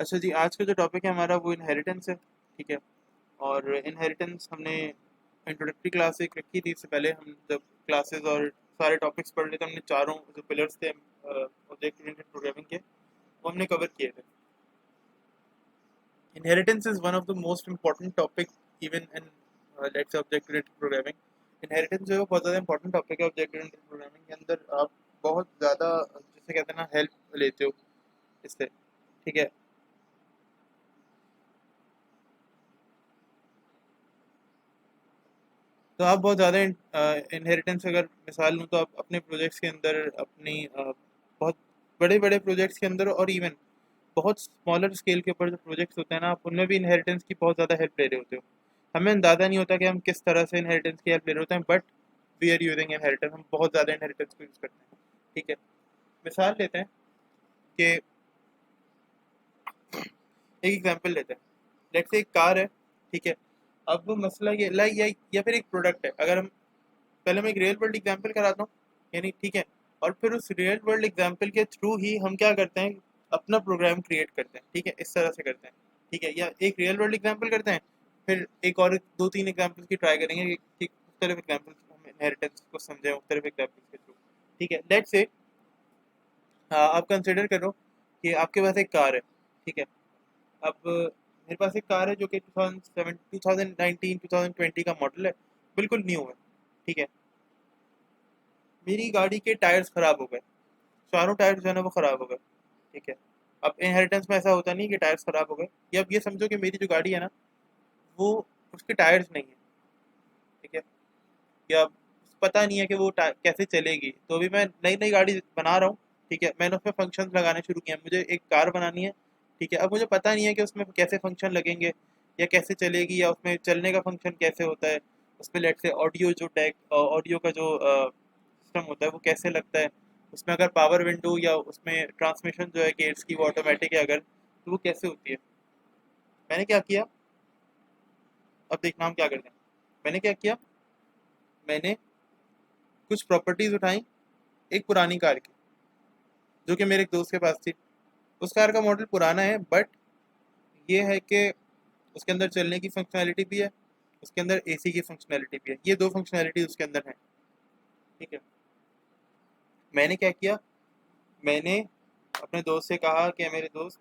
अच्छा जी, आज का जो टॉपिक है हमारा वो इनहेरिटेंस है, ठीक है। और इनहेरिटेंस हमने इंट्रोडक्टरी क्लास एक रखी थी, इससे पहले हम जब क्लासेस और सारे टॉपिक्स पढ़ रहे थे, हमने चारों जो पिलर्स थे ऑब्जेक्ट ओरिएंटेड प्रोग्रामिंग के, वो हमने कवर किए थे। Inheritance is one of the most important topic even in let's say object oriented programming. Inheritance जो है वो बहुत ज़्यादा इंपॉर्टेंट टॉपिक है ऑब्जेक्ट ओरिएंटेड प्रोग्रामिंग के अंदर। आप बहुत ज़्यादा जिसे कहते हैं ना हेल्प लेते हो इससे, ठीक है। तो आप बहुत ज़्यादा इनहेरिटेंस अगर मिसाल लूँ तो आप अपने प्रोजेक्ट्स के अंदर अपनी बहुत बड़े बड़े प्रोजेक्ट्स के अंदर और इवन बहुत स्मॉलर स्केल के ऊपर जो प्रोजेक्ट्स होते हैं ना, आप उनमें भी इनहेरिटेंस की बहुत ज़्यादा हेल्प ले रहे होते हो। हमें अंदाज़ा नहीं होता कि हम किस तरह से इनहेरिटेंस की हेल्प ले रहे होते हैं, but we are using inheritance, हम बहुत ज़्यादा इनहेरिटेंस को यूज़ करते हैं, ठीक है। मिसाल लेते हैं कि एक एग्जांपल लेते हैं, लेट्स से एक कार है, ठीक है। अब मसला ये लाइक या फिर एक प्रोडक्ट है। अगर हम पहले मैं एक रियल वर्ल्ड एग्जांपल कराता हूँ, यानी ठीक है। और फिर उस रियल वर्ल्ड एग्जांपल के थ्रू ही हम क्या करते हैं, अपना प्रोग्राम क्रिएट करते हैं, ठीक है। इस तरह से करते हैं, ठीक है। या एक रियल वर्ल्ड एग्जांपल करते हैं, फिर एक और दो तीन एग्जांपल्स की ट्राई करेंगे कि मुख्तलिफ एग्जांपल्स हम इनहेरिटेंस को समझें मुख्तलिफ एग्जांपल्स के थ्रू, ठीक है। लेट्स से आप कंसिडर करो कि आपके पास एक कार है, ठीक है। अब मेरे पास एक कार है जो कि 2007 2019 2020 का मॉडल है, बिल्कुल न्यू है, ठीक है। मेरी गाड़ी के टायर्स खराब हो गए, चारों टायर्स जो है ना वो खराब हो गए, ठीक है। अब इनहेरिटेंस में ऐसा होता नहीं कि टायर्स खराब हो गए, या अब ये समझो कि मेरी जो गाड़ी है ना वो उसके टायर्स नहीं है, ठीक है। या पता नहीं है कि वो कैसे चलेगी, तो अभी मैं नई नई गाड़ी बना रहा हूँ, ठीक है। मैंने उसमें फंक्शन लगाने शुरू किए हैं, मुझे एक कार बनानी है, ठीक है। अब मुझे पता नहीं है कि उसमें कैसे फंक्शन लगेंगे या कैसे चलेगी, या उसमें चलने का फंक्शन कैसे होता है, उसमें लेट से ऑडियो जो टैग ऑडियो का जो सिस्टम होता है वो कैसे लगता है, उसमें अगर पावर विंडो या उसमें ट्रांसमिशन जो है गेट्स की वो ऑटोमेटिक है अगर, तो वो कैसे होती है। मैंने क्या किया, अब देखना हम क्या करते हैं। मैंने क्या किया, मैंने कुछ प्रॉपर्टीज उठाई एक पुरानी कार की, जो कि मेरे एक दोस्त के पास थी। उस कार का मॉडल पुराना है, बट ये है कि उसके अंदर चलने की फंक्शनैलिटी भी है, उसके अंदर एसी की फंक्शनैलिटी भी है, ये दो फंक्शनैलिटी उसके अंदर है, ठीक है। मैंने क्या किया, मैंने अपने दोस्त से कहा कि मेरे दोस्त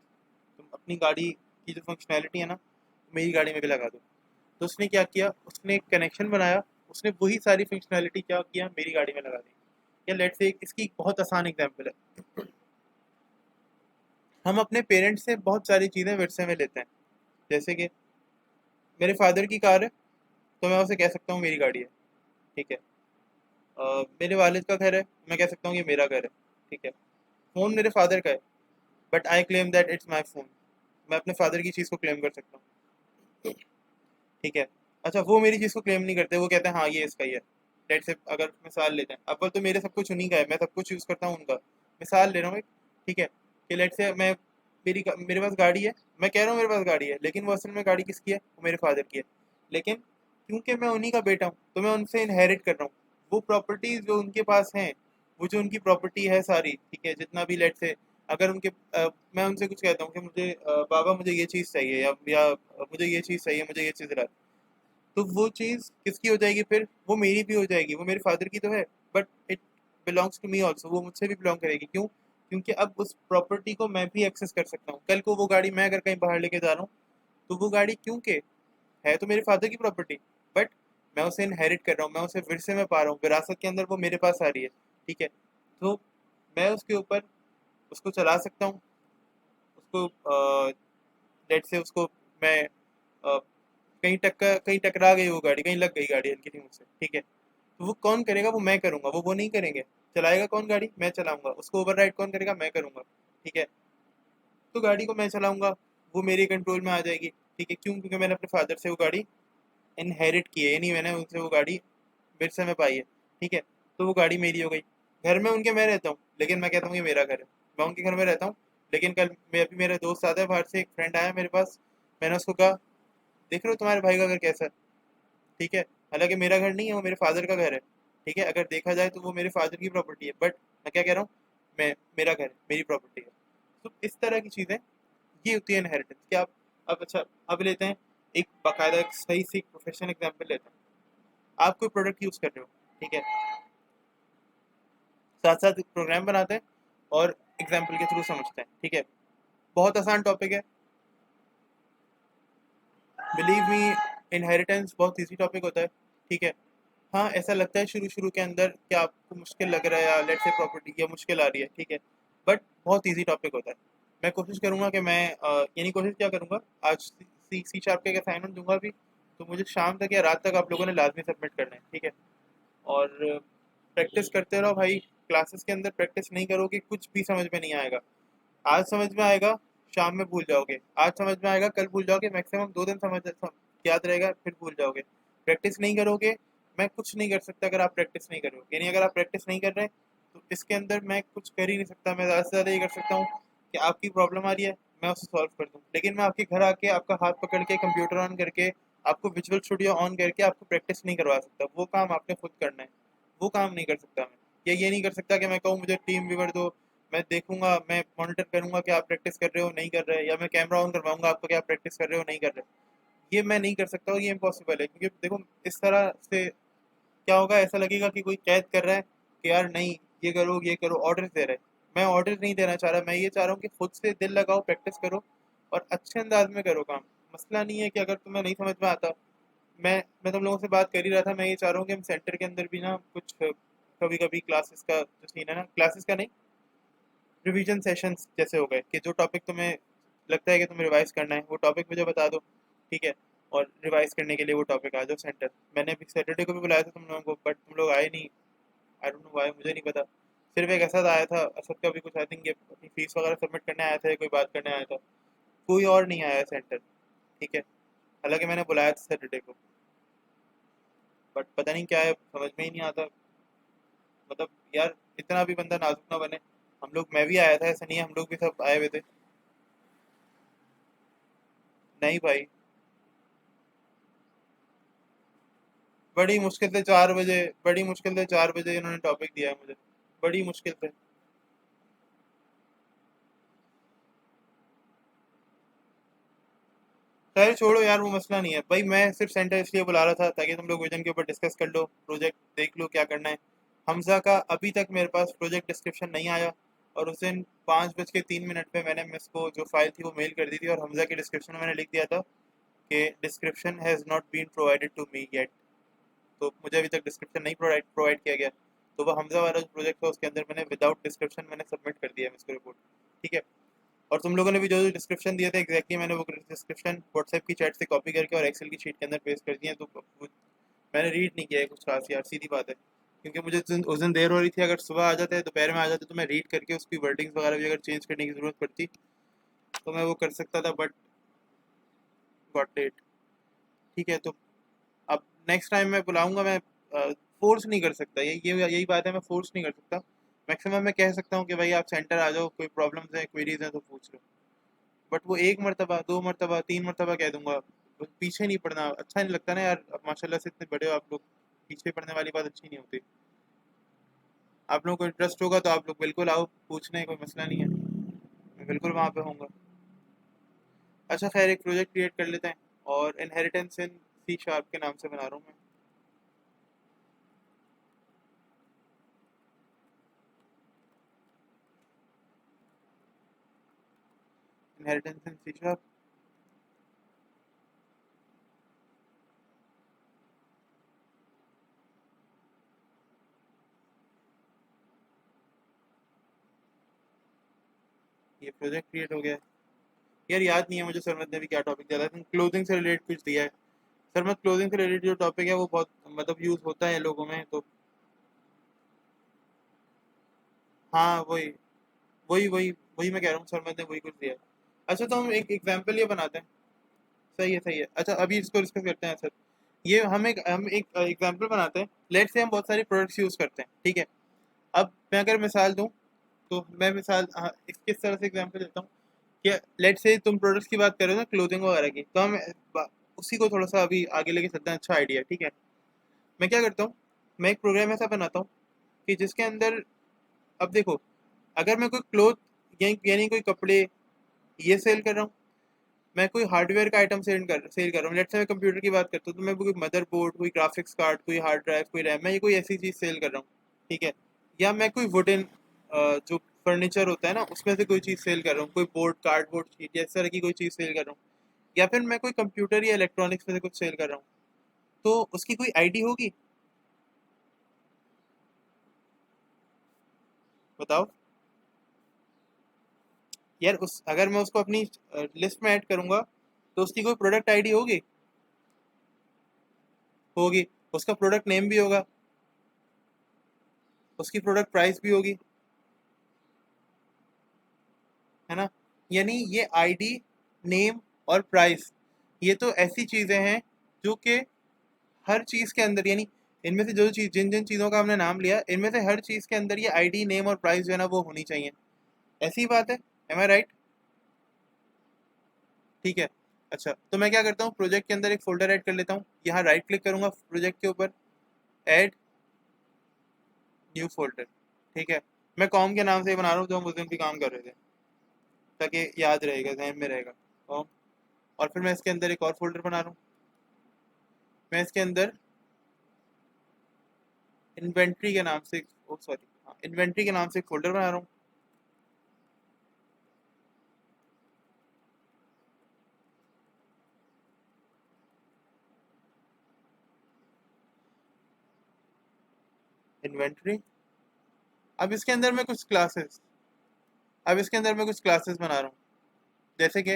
तुम अपनी गाड़ी की जो फंक्शनैलिटी है ना मेरी गाड़ी में भी लगा दो। तो उसने क्या किया, उसने एक कनेक्शन बनाया, उसने वही सारी फंक्शनैलिटी क्या किया मेरी गाड़ी में लगा दी। या लेट्स से इसकी एक बहुत आसान एग्जांपल है, हम अपने पेरेंट्स से बहुत सारी चीज़ें विरसे में लेते हैं। जैसे कि मेरे फादर की कार है, तो मैं उसे कह सकता हूँ मेरी गाड़ी है, ठीक है। मेरे वालिद का घर है, मैं कह सकता हूँ ये मेरा घर है, ठीक है। फ़ोन मेरे फादर का है, but I claim that it's my phone, मैं अपने फादर की चीज़ को क्लेम कर सकता हूँ, ठीक है। अच्छा, वो मेरी चीज़ को क्लेम नहीं करते, वो कहते हैं हाँ ये इसका ही है। लेट्स से अगर मिसाल लेते हैं, अव्वल तो मेरे सब कुछ उन्हीं का है, मैं सब कुछ यूज़ करता हूँ उनका। मिसाल ले रहा हूँ एक, ठीक है। कि लेट्स से मैं मेरे पास गाड़ी है, मैं कह रहा हूँ मेरे पास गाड़ी है, लेकिन वो असल में गाड़ी किसकी है, वो मेरे फादर की है। लेकिन क्योंकि मैं उन्हीं का बेटा हूँ तो मैं उनसे इनहेरिट कर रहा हूँ वो प्रॉपर्टीज जो उनके पास हैं, वो जो उनकी प्रॉपर्टी है सारी, ठीक है। जितना भी लेट से अगर मैं उनसे कुछ कहता हूँ कि मुझे बाबा मुझे ये चीज़ चाहिए, या मुझे ये चीज़ चाहिए, मुझे ये चीज़ दिला, तो वो चीज़ किसकी हो जाएगी फिर, वो मेरी भी हो जाएगी, वो मेरे फादर की तो है, but it belongs to me also, वो मुझसे भी बिलोंग करेगी। क्यों, क्योंकि अब उस प्रॉपर्टी को मैं भी एक्सेस कर सकता हूँ। कल को वो गाड़ी मैं अगर कहीं बाहर लेके जा रहा हूँ, तो वो गाड़ी क्योंकि है तो मेरे फादर की प्रॉपर्टी, बट मैं उसे इनहेरिट कर रहा हूँ, मैं उसे विरसे में पा रहा हूँ, विरासत के अंदर वो मेरे पास आ रही है, ठीक है। तो मैं उसके ऊपर उसको चला सकता हूँ, उसको लेट से उसको मैं कहीं टकरा गई वो गाड़ी, कहीं लग गई गाड़ी हल्की थी मुझसे, ठीक है। तो वो कौन करेगा, वो मैं करूंगा, वो नहीं करेंगे। चलाएगा कौन गाड़ी, मैं चलाऊंगा, उसको ओवरराइड कौन करेगा, मैं करूंगा, ठीक है। तो गाड़ी को मैं चलाऊंगा, वो मेरे कंट्रोल में आ जाएगी, ठीक है। क्यों, क्योंकि मैंने अपने फादर से वो गाड़ी इनहेरिट की है, यानी मैंने उनसे वो गाड़ी विरसे में पाई है, ठीक है। तो वो गाड़ी मेरी हो गई। घर में उनके मैं रहता हूँ, लेकिन मैं कहता हूँ ये मेरा घर है, मैं उनके घर में रहता हूँ। लेकिन कल मैं अभी मेरा दोस्त आता है बाहर से, एक फ्रेंड आया मेरे पास, मैंने उसको कहा देख रहे हो तुम्हारे भाई का घर कैसा है, ठीक है। हालांकि मेरा घर नहीं है, वो मेरे फादर का घर है, ठीक है। अगर देखा जाए तो वो मेरे फादर की प्रॉपर्टी है, बट मैं क्या कह रहा हूँ, मैं मेरा घर है, मेरी प्रॉपर्टी है। तो इस तरह की चीज़ें ये होती है इनहेरिटेंस। क्या आप अब अच्छा अब लेते हैं एक बाकायदा एक सही सी प्रोफेशनल एग्जांपल लेते हैं। आप कोई प्रोडक्ट यूज़ कर रहे हो, ठीक है, साथ साथ प्रोग्राम बनाते हैं और एग्जाम्पल के थ्रू समझते हैं, ठीक है। बहुत आसान टॉपिक है, बिलीव मी, इनहेरिटेंस बहुत इजी टॉपिक होता है, ठीक है। हाँ, ऐसा लगता है शुरू शुरू के अंदर कि आपको मुश्किल लग रहा है या लेट्स से प्रॉपर्टी या मुश्किल आ रही है, ठीक है, बट बहुत इजी टॉपिक होता है। मैं कोशिश करूँगा कि मैं यानी कोशिश क्या करूँगा, आज सी सी शार्प का एक असाइनमेंट दूंगा भी, तो मुझे शाम तक या रात तक आप लोगों ने लाजमी सबमिट करना है, ठीक है। और प्रैक्टिस करते रहो भाई, क्लासेस के अंदर प्रैक्टिस नहीं करोगे कुछ भी समझ में नहीं आएगा। आज समझ में आएगा, शाम में भूल जाओगे, आज समझ में आएगा कल भूल जाओगे, मैक्सिमम 2 दिन याद रहेगा, फिर भूल जाओगे। प्रैक्टिस नहीं करोगे, मैं कुछ नहीं कर सकता अगर आप प्रैक्टिस नहीं करोगे। यानी अगर आप प्रैक्टिस नहीं कर रहे तो इसके अंदर मैं कुछ कर ही नहीं सकता। मैं ज़्यादा से ज़्यादा ये कर सकता हूँ कि आपकी प्रॉब्लम आ रही है, मैं उसे सॉल्व कर दूँ, लेकिन मैं आपके घर आके आपका हाथ पकड़ के कंप्यूटर ऑन करके आपको विजुअल स्टूडियो ऑन करके आपको प्रैक्टिस नहीं करवा सकता। वो काम आपने खुद करना है, वो काम नहीं कर सकता मैं। या ये नहीं कर सकता कि मैं कहूँ मुझे टीम व्यूवर दो, मैं देखूंगा, मैं मॉनिटर करूंगा कि आप प्रैक्टिस कर रहे हो नहीं कर रहे, या मैं कैमरा ऑन करवाऊंगा आपको कि आप प्रैक्टिस कर रहे हो नहीं कर रहे। ये मैं नहीं कर सकता और ये इम्पॉसिबल है, क्योंकि देखो इस तरह से क्या होगा, ऐसा लगेगा कि कोई कैद कर रहा है कि यार नहीं, ये करो, ऑर्डर दे रहा है। मैं ऑर्डर नहीं देना चाह रहा, मैं ये चाह रहा हूँ कि खुद से दिल लगाओ, प्रैक्टिस करो और अच्छे अंदाज में करो काम। मसला नहीं है कि अगर तुम्हें नहीं समझ में आता, मैं तुम लोगों से बात कर ही रहा था, मैं ये चाह रहा हूँ कि हम सेंटर के अंदर भी ना कुछ कभी कभी क्लासेस का जो सीन है ना, क्लासेस का नहीं, रिवीजन सेशंस जैसे हो गए कि जो टॉपिक तुम्हें लगता है कि तुम्हें रिवाइज करना है वो टॉपिक मुझे बता दो, ठीक है, और रिवाइज करने के लिए वो टॉपिक आ जाओ सेंटर। मैंने अभी सैटरडे को भी बुलाया था तुम लोगों को, बट तुम लोग आए नहीं, आई डोंट नो व्हाई, मुझे नहीं पता। सिर्फ एक असद आया था, असद का भी कुछ आई थिंक ये अपनी फीस वगैरह सबमिट करने आया था या कोई बात करने आया था, कोई और नहीं आया सेंटर, ठीक है। हालांकि मैंने बुलाया था सैटरडे को, बट पता नहीं क्या है, समझ में ही नहीं आता। मतलब यार, इतना भी बंदा नाजुक ना बने। हम लोग, मैं भी आया था, ऐसा नहीं है, हम लोग भी सब आए हुए थे। नहीं भाई, बड़ी मुश्किल से 4 बजे इन्होंने टॉपिक दिया है मुझे, बड़ी मुश्किल से। खैर छोड़ो यार, वो मसला नहीं है भाई, मैं सिर्फ सेंटर इसलिए बुला रहा था ताकि तुम लोग विजन के ऊपर डिस्कस कर लो, प्रोजेक्ट देख लो क्या करना है। हमजा का अभी तक मेरे पास प्रोजेक्ट डिस्क्रिप्शन नहीं आया, और उस दिन 5:03 पे मैंने मिस को जो फाइल थी वो मेल कर दी थी, और हमजा के डिस्क्रिप्शन में मैंने लिख दिया था कि description has not been provided to me yet. तो मुझे अभी तक डिस्क्रिप्शन नहीं प्रोवाइड प्रोवाइड किया गया। तो वो हमजा वाला जो प्रोजेक्ट था उसके अंदर मैंने विदाउट डिस्क्रिप्शन मैंने सबमिट कर दिया है इसको रिपोर्ट, ठीक है। और तुम लोगों ने भी जो जो डिस्क्रिप्शन दिए थे एग्जैक्टली मैंने वो डिस्क्रिप्शन व्हाट्सएप की चैट से कॉपी करके और एक्सेल की शीट के अंदर पेस्ट कर दिए हैं। तो मैंने रीड नहीं किया है कुछ खास यार, सीधी बात है, क्योंकि मुझे उस दिन देर हो रही थी। अगर सुबह आ जाते दोपहर में आ जाते तो मैं रीड करके उसकी वर्डिंग्स वगैरह भी अगर चेंज करने की ज़रूरत पड़ती तो मैं वो कर सकता था, बट गॉट लेट, ठीक है। तो अब नेक्स्ट टाइम मैं बुलाऊंगा, मैं फोर्स नहीं कर सकता, यही बात है, मैं फोर्स नहीं कर सकता। मैक्सिमम मैं कह सकता हूँ कि भाई आप सेंटर आ जाओ, कोई प्रॉब्लम्स हैं क्वेरीज हैं तो पूछ लो, बट वो एक मरतबा, दो मरतबा, तीन मरतबा कह दूंगा, बस पीछे नहीं पड़ना अच्छा नहीं लगता ना यार। अब माशाल्लाह से इतने बड़े हो आप लोग, पीछे पड़ने वाली बात अच्छी नहीं होती। आप लोगों को इंटरेस्ट होगा तो आप लोग बिल्कुल आओ पूछने, कोई मसला नहीं है, मैं बिल्कुल वहाँ पे होऊंगा। अच्छा खैर, एक प्रोजेक्ट क्रिएट कर लेते हैं, और इनहेरिटेंस इन सी शार्प के नाम से बना रहा हूँ मैं। इनहेरिटेंस इन सी शार्प, ये प्रोजेक्ट क्रिएट हो गया है। यार याद नहीं है मुझे सरमद ने भी क्या टॉपिक दिया था, क्लोथिंग से रिलेटेड कुछ दिया है। सरमद, क्लोथिंग से रिलेटेड जो टॉपिक है वो बहुत मतलब यूज़ होता है लोगों में, तो हाँ वही वही वही वही मैं कह रहा हूँ, सरमद ने वही कुछ दिया है। अच्छा तो हम एक एग्जाम्पल ये बनाते हैं। सही है, सही है। अच्छा अभी इसको डिस्कस करते हैं सर। ये हम एक एग्जाम्पल बनाते हैं, लेट्स से हम बहुत सारी प्रोडक्ट्स यूज़ करते हैं, ठीक है। अब मैं अगर मिसाल दूँ, तो मैं मिसाल, हाँ, किस तरह से एग्जाम्पल देता हूँ कि लेट्स से तुम प्रोडक्ट्स की बात कर रहे हो ना, क्लोथिंग वगैरह की, तो हम उसी को थोड़ा सा अभी आगे लेके चलते हैं। अच्छा आइडिया, ठीक है। मैं क्या करता हूँ, मैं एक प्रोग्राम ऐसा बनाता हूँ कि जिसके अंदर, अब देखो, अगर मैं कोई क्लोथ यानी कोई कपड़े ये सेल कर रहा हूँ। मैं कोई हार्डवेयर का आइटम सेल कर रहा हूँ, लेट्स से मैं कंप्यूटर की बात करता हूँ तो मैं कोई मदरबोर्ड, कोई ग्राफिक्स कार्ड, कोई हार्ड ड्राइव, कोई रैम, मैं ये कोई ऐसी चीज़ सेल कर रहा हूँ, ठीक है। या मैं कोई वुडन जो फर्नीचर होता है ना उसमें से कोई चीज़ सेल कर रहा हूँ, कोई बोर्ड, कार्डबोर्ड शीट या इस तरह की कोई चीज़ सेल कर रहा हूँ। या फिर मैं कोई कंप्यूटर या इलेक्ट्रॉनिक्स में से कुछ सेल कर रहा हूँ, तो उसकी कोई आईडी होगी? बताओ यार। उस अगर मैं उसको अपनी लिस्ट में ऐड करूंगा तो उसकी कोई प्रोडक्ट आईडी होगी? होगी। उसका प्रोडक्ट नेम भी होगा, उसकी प्रोडक्ट प्राइस भी होगी, है ना। यानी ये आईडी, नेम और प्राइस, ये तो ऐसी चीजें हैं जो कि हर चीज के अंदर, यानी इनमें से जो चीज, जिन जिन चीजों का हमने नाम लिया, इनमें से हर चीज के अंदर ये आईडी, नेम और प्राइस जो है ना वो होनी चाहिए। ऐसी ही बात है, एम आई राइट? ठीक है। अच्छा, तो मैं क्या करता हूँ, प्रोजेक्ट के अंदर एक फोल्डर ऐड कर लेता हूँ, यहाँ राइट क्लिक करूंगा प्रोजेक्ट के ऊपर, ऐड न्यू फोल्डर, ठीक है। मैं कॉम के नाम से ही बना रहा हूँ जो हम उस दिन भी काम कर रहे थे, ताकि याद रहेगा, जहन में रहेगा कॉम। और फिर मैं इसके अंदर एक और फोल्डर बना रहा हूँ, मैं इसके अंदर इन्वेंट्री के नाम से, ओ सॉरी, हाँ, इन्वेंट्री के नाम से एक फोल्डर बना रहा हूँ। इन्वेंट्री। अब इसके अंदर मैं कुछ क्लासेस अब इसके अंदर मैं कुछ क्लासेस बना रहा हूँ, जैसे कि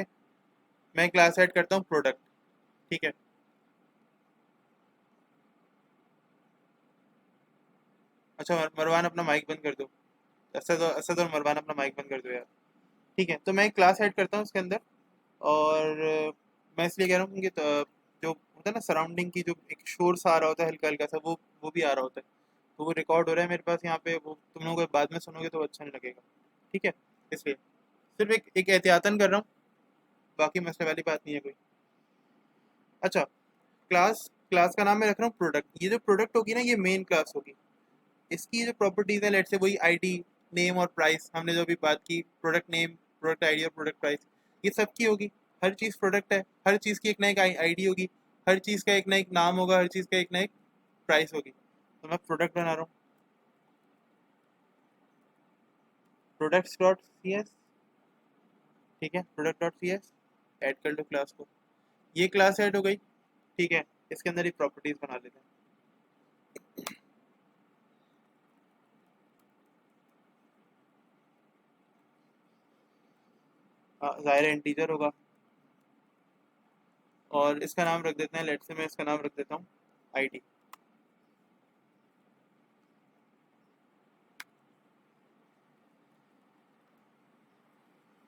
मैं क्लास ऐड करता हूँ प्रोडक्ट, ठीक है। अच्छा मरवान, अपना माइक बंद कर दो। असद और मरवान, अपना माइक बंद कर दो यार। ठीक है, तो मैं एक क्लास ऐड करता हूँ उसके अंदर। और मैं इसलिए कह रहा हूँ कि जो होता है ना सराउंडिंग की, जो एक शोर सा आ रहा होता है हल्का हल्का सा, वो भी आ रहा होता है, तो वो रिकॉर्ड हो रहा है मेरे पास यहाँ पे, वो तुम लोग बाद में सुनोगे तो अच्छा नहीं लगेगा, ठीक है। इसलिए सिर्फ एक एहतियातन कर रहा हूँ, बाकी मसले वाली बात नहीं है कोई। अच्छा, क्लास क्लास का नाम मैं रख रहा हूँ प्रोडक्ट। ये जो प्रोडक्ट होगी ना, ये मेन क्लास होगी। इसकी जो प्रॉपर्टीज है, लेट से वही आईडी, नेम और प्राइस, हमने जो अभी बात की, प्रोडक्ट नेम, प्रोडक्ट आईडी और प्रोडक्ट प्राइस, ये सब की होगी। हर चीज़ प्रोडक्ट है, हर चीज़ की एक ना एक आईडी होगी, हर चीज़ का एक ना एक नाम होगा, हर चीज़ का एक ना एक प्राइस होगी। तो मैं प्रोडक्ट बना रहा हूँ, प्रोडक्ट्स डॉट सी एस, ठीक है, product dot C S, add कर लो क्लास को। ये क्लास ऐड हो गई, ठीक है। इसके अंदर एक प्रॉपर्टीज बना लेते हैं। ज़ाहिर इंटीजर होगा, और इसका नाम रख देते हैं, लेट से मैं इसका नाम रख देता हूँ आईडी।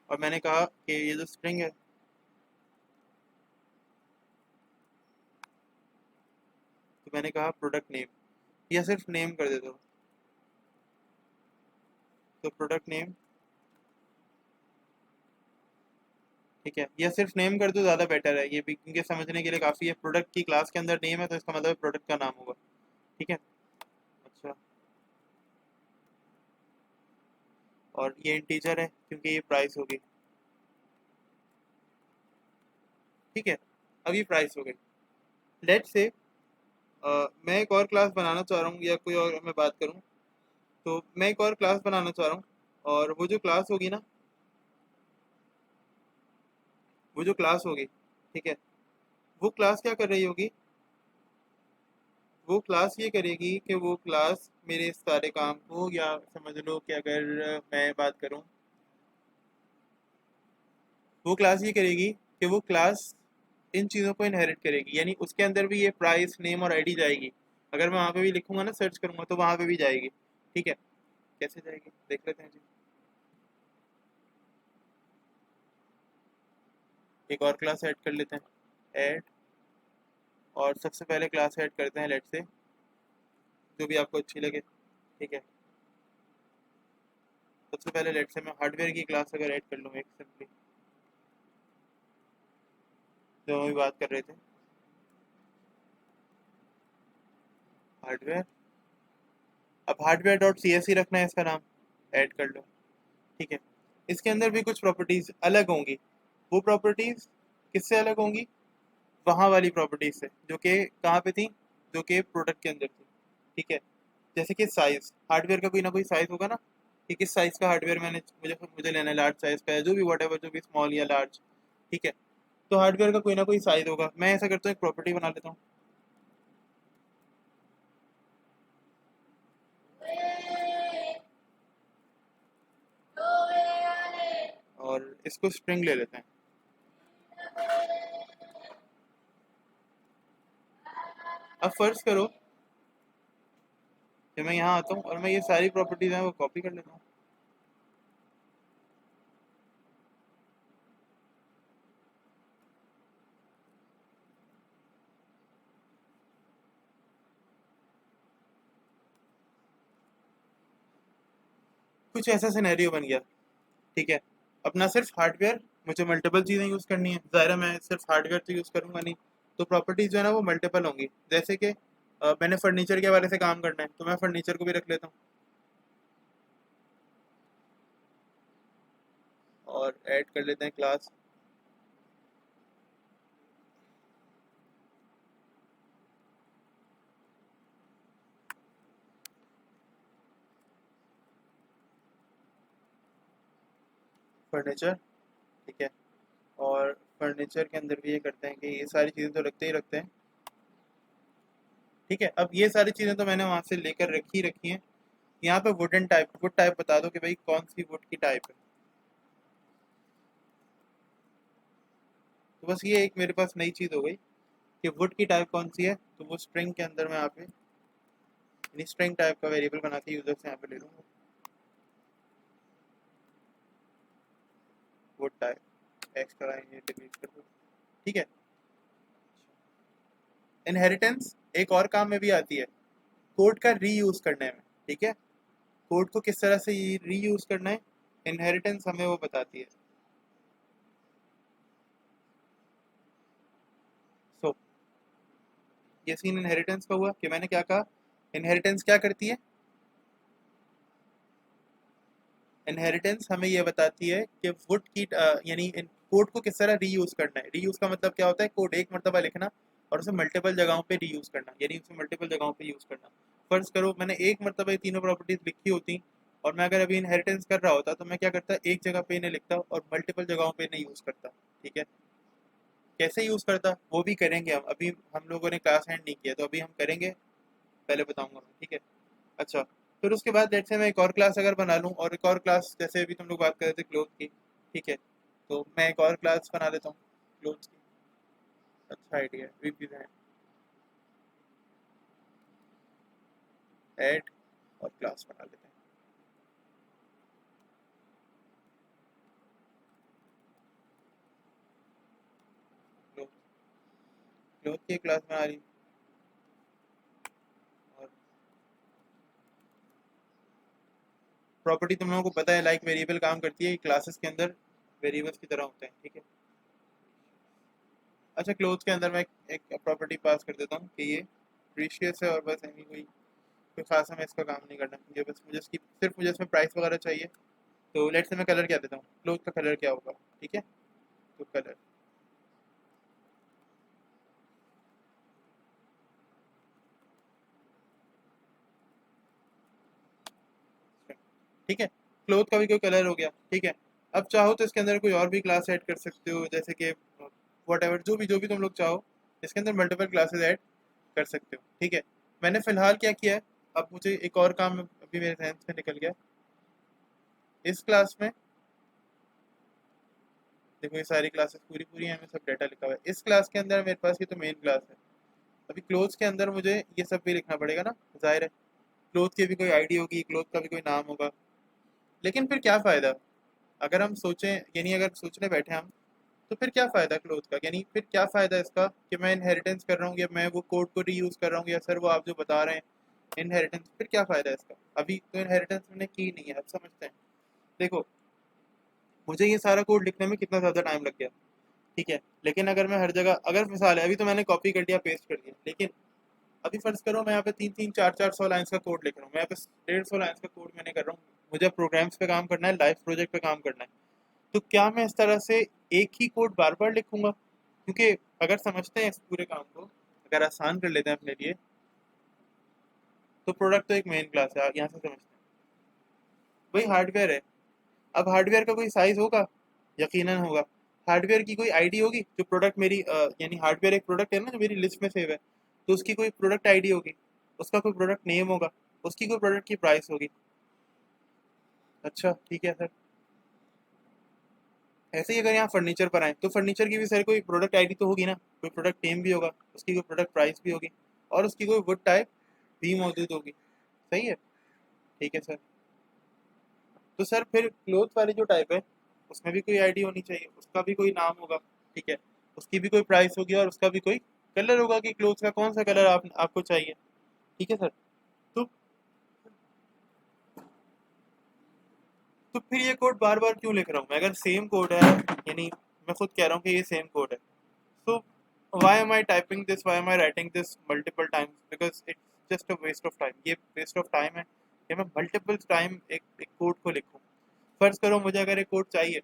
और मैंने कहा कि ये जो स्ट्रिंग है, तो मैंने कहा प्रोडक्ट नेम, या सिर्फ नेम कर देता हूँ, तो प्रोडक्ट नेम, ठीक है। या सिर्फ नेम कर दो, ज़्यादा बेटर है ये भी, क्योंकि समझने के लिए काफ़ी है। प्रोडक्ट की क्लास के अंदर नेम है तो इसका मतलब प्रोडक्ट का नाम होगा, ठीक है। अच्छा, और ये इंटीजर है क्योंकि ये प्राइस होगी, ठीक है। अब ये प्राइस हो गई। लेट से मैं एक और क्लास बनाना चाह रहा हूँ, या कोई और मैं बात करूँ, तो मैं एक और क्लास बनाना चाह रहा हूँ। और वो जो क्लास होगी ना, वो जो क्लास होगी, ठीक है, वो क्लास क्या कर रही होगी, वो क्लास ये करेगी कि वो क्लास मेरे इस सारे काम को, या समझ लो कि अगर मैं बात करूं, वो क्लास ये करेगी कि वो क्लास इन चीज़ों को इनहेरिट करेगी, यानी उसके अंदर भी ये प्राइस, नेम और आईडी जाएगी। अगर मैं वहाँ पे भी लिखूंगा ना, सर्च करूंगा, तो वहाँ पे भी जाएगी, ठीक है। कैसे जाएगी देख लेते हैं जी। एक और क्लास ऐड कर लेते हैं, ऐड। और सबसे पहले क्लास ऐड करते हैं, लेट से जो भी आपको अच्छी लगे, ठीक है। सबसे पहले लेट से मैं हार्डवेयर की क्लास अगर ऐड कर लूँ, एक सिंपली, जो हम अभी बात कर रहे थे, हार्डवेयर। अब हार्डवेयर डॉट सी एस ही रखना है इसका नाम, ऐड कर लो, ठीक है। इसके अंदर भी कुछ प्रॉपर्टीज अलग होंगी। वो प्रॉपर्टीज किससे अलग होंगी? वहाँ वाली प्रॉपर्टीज से जो कि कहाँ पे थी, जो कि प्रोडक्ट के अंदर थी। ठीक है, जैसे कि साइज, हार्डवेयर का कोई ना कोई साइज होगा ना, कि किस साइज का हार्डवेयर मैंने मुझे मुझे लेना है, लार्ज साइज का है, जो भी वट एवर, जो भी स्मॉल या लार्ज। ठीक है, तो हार्डवेयर का कोई ना कोई साइज होगा। मैं ऐसा करता हूँ, एक प्रॉपर्टी बना लेता हूँ और इसको स्ट्रिंग ले लेते हैं। अब फर्ज करो कि मैं यहाँ आता हूँ और मैं ये सारी प्रॉपर्टीज हैं वो कॉपी कर लेता हूँ। कुछ ऐसा सिनेरियो बन गया। ठीक है, अपना सिर्फ हार्डवेयर, मुझे मल्टीपल चीज़ें यूज़ करनी है, ज़ाहिर है मैं सिर्फ हार्डवेयर तो यूज़ करूँगा नहीं, तो प्रॉपर्टीज़ जो है ना वो मल्टीपल होंगी। जैसे कि मैंने फर्नीचर के बारे से काम करना है, तो मैं फर्नीचर को भी रख लेता हूँ और ऐड कर लेते हैं क्लास। फर्नीचर, ठीक है, और फर्नीचर के अंदर भी ये करते हैं कि ये सारी चीज़ें तो रखते ही रखते हैं। ठीक है, अब ये सारी चीज़ें तो मैंने वहाँ से लेकर रखी हैं। यहाँ पे वुडन टाइप, वुड टाइप बता दो कि भाई कौन सी वुड की टाइप है। तो बस ये एक मेरे पास नई चीज़ हो गई कि वुड की टाइप कौन सी है, तो वो स्ट्रिंग के अंदर मैं यहाँ पे स्ट्रिंग टाइप का वेरिएबल बना के यूजर से यहाँ पे ले लूँगा, वुड टाइप एक्स्ट्रा डिलीट कर दो। ठीक है, इनहेरिटेंस एक और काम में भी आती है, कोड का रीयूज करने में। ठीक है, कोड को किस तरह से रीयूज करना है, इनहेरिटेंस हमें वो बताती है। सो ये सीन इनहेरिटेंस का हुआ कि मैंने क्या कहा, इनहेरिटेंस क्या करती है, इनहेरिटेंस हमें ये बताती है कि वुड की यानी कोड को किस तरह रीयूज करना है। रीयूज का मतलब क्या होता है, कोड एक मरतबा लिखना और उसे मल्टीपल जगहों पे रीयूज करना, यानी उसे मल्टीपल जगहों पे यूज करना। फर्ज करो मैंने एक मरतबा ये तीनों प्रॉपर्टीज लिखी होती और मैं अगर अभी इनहेरिटेंस कर रहा होता, तो मैं क्या करता, एक जगह पे इन्हें लिखता और मल्टीपल जगहों पे इन्हें यूज करता। ठीक है, कैसे यूज करता वो भी करेंगे हम, अभी हम लोगों ने क्लास एंड नहीं किया तो अभी हम करेंगे, पहले बताऊंगा मैं। ठीक है, अच्छा, फिर उसके बाद लेट्स से मैं एक और क्लास अगर बना लूँ, और एक और क्लास जैसे अभी तुम लोग बात कर रहे थे क्लोथ की। ठीक है, तो मैं एक और क्लास बना लेता हूँ क्लोथ की। अच्छा आइडिया है, वी भी ऐड और क्लास बना लेते हैं। क्लोथ, क्लोथ की क्लास बना ली और प्रॉपर्टी तुम लोगों को पता है लाइक वेरिएबल काम करती है, क्लासेस के अंदर वेरिएबल्स की तरह होते हैं। ठीक है, अच्छा, क्लोथ के अंदर मैं एक प्रॉपर्टी पास कर देता हूँ कि ये प्रीशियस है और बस ऐसी कोई खास हमें इसका काम नहीं करना, ये बस मुझे इसकी सिर्फ मुझे इसमें प्राइस वगैरह चाहिए। तो लेट्स से मैं कलर क्या देता हूँ, क्लोथ का कलर क्या होगा। ठीक है, तो कलर, ठीक है, क्लोथ का भी कोई कलर हो गया। ठीक है, अब चाहो तो इसके अंदर कोई और भी क्लास ऐड कर सकते हो, जैसे कि वट एवर, जो भी तुम लोग चाहो इसके अंदर मल्टीपल क्लासेस ऐड कर सकते हो। ठीक है, मैंने फिलहाल क्या किया है, अब मुझे एक और काम अभी मेरे ध्यान से निकल गया। इस क्लास में देखो ये सारी क्लासेस पूरी पूरी हैं, में सब डाटा लिखा हुआ है। इस क्लास के अंदर मेरे पास ये तो मेन क्लास है, अभी क्लोथ के अंदर मुझे ये सब भी लिखना पड़ेगा ना, जाहिर है क्लोथ की भी कोई आईडी होगी, क्लोथ का भी कोई नाम होगा। लेकिन फिर क्या फ़ायदा, अगर हम सोचें, यानी अगर सोचने बैठे हम, तो फिर क्या फ़ायदा क्लोथ का, यानी फिर क्या फ़ायदा इसका कि मैं इनहेरिटेंस कर रहा हूँ या मैं वो कोड को रीयूज़ कर रहा हूँ, या सर वो आप जो बता रहे हैं इनहेरिटेंस, फिर क्या फ़ायदा इसका। अभी तो इनहेरिटेंस मैंने की नहीं है, अब समझते हैं। देखो, मुझे ये सारा कोड लिखने में कितना ज़्यादा टाइम लग गया। ठीक है, लेकिन अगर मैं हर जगह, अगर मिसाल है अभी तो मैंने कॉपी कर दिया, पेस्ट कर दिया, लेकिन अभी फर्ज करो मैं यहाँ पे 300-400 लाइन्स का कोड लिख रहा हूँ, मैं यहाँ पे 150 लाइन्स का कोड मैंने कर रहा हूँ, मुझे प्रोग्राम्स पे काम करना है, लाइव प्रोजेक्ट पे काम करना है। तो क्या मैं इस तरह से एक ही कोड बार बार लिखूंगा? क्योंकि अगर समझते हैं इस पूरे काम को, अगर आसान कर लेते हैं अपने लिए, तो प्रोडक्ट तो एक मेन क्लास है, यहाँ से समझते हैं। वही हार्डवेयर है। अब हार्डवेयर का कोई साइज होगा? यकीनन होगा। हार्डवेयर की कोई आईडी होगी जो प्रोडक्ट मेरी यानी हार्डवेयर एक प्रोडक्ट है ना जो मेरी लिस्ट में सेव है, तो उसकी कोई प्रोडक्ट आईडी होगी, उसका कोई प्रोडक्ट नेम होगा, उसकी कोई प्रोडक्ट की प्राइस होगी। अच्छा ठीक है सर। ऐसे ही अगर यहाँ फर्नीचर पर आए तो फर्नीचर की भी सर कोई प्रोडक्ट आईडी तो होगी ना, कोई प्रोडक्ट नेम भी होगा, उसकी कोई प्रोडक्ट प्राइस भी होगी, और उसकी कोई वुड टाइप भी मौजूद होगी। सही है। ठीक है सर। तो सर फिर क्लोथ वाली जो टाइप है उसमें भी कोई आईडी होनी चाहिए, उसका भी कोई नाम होगा। ठीक है। उसकी भी कोई प्राइस होगी और उसका भी कोई कलर होगा कि क्लोथ का कौन सा कलर आपको चाहिए। ठीक है सर। तो तो फिर ये कोड बार बार क्यों लिख रहा हूँ मैं, अगर सेम कोड है, यानी मैं खुद कह रहा हूँ कि ये सेम कोड है, तो why am I typing this, why am I writing this multiple times, because it's just a waste of time, ये waste of time है कि मैं multiple time एक कोड को लिखूँ। फर्ज करो मुझे अगर एक कोड चाहिए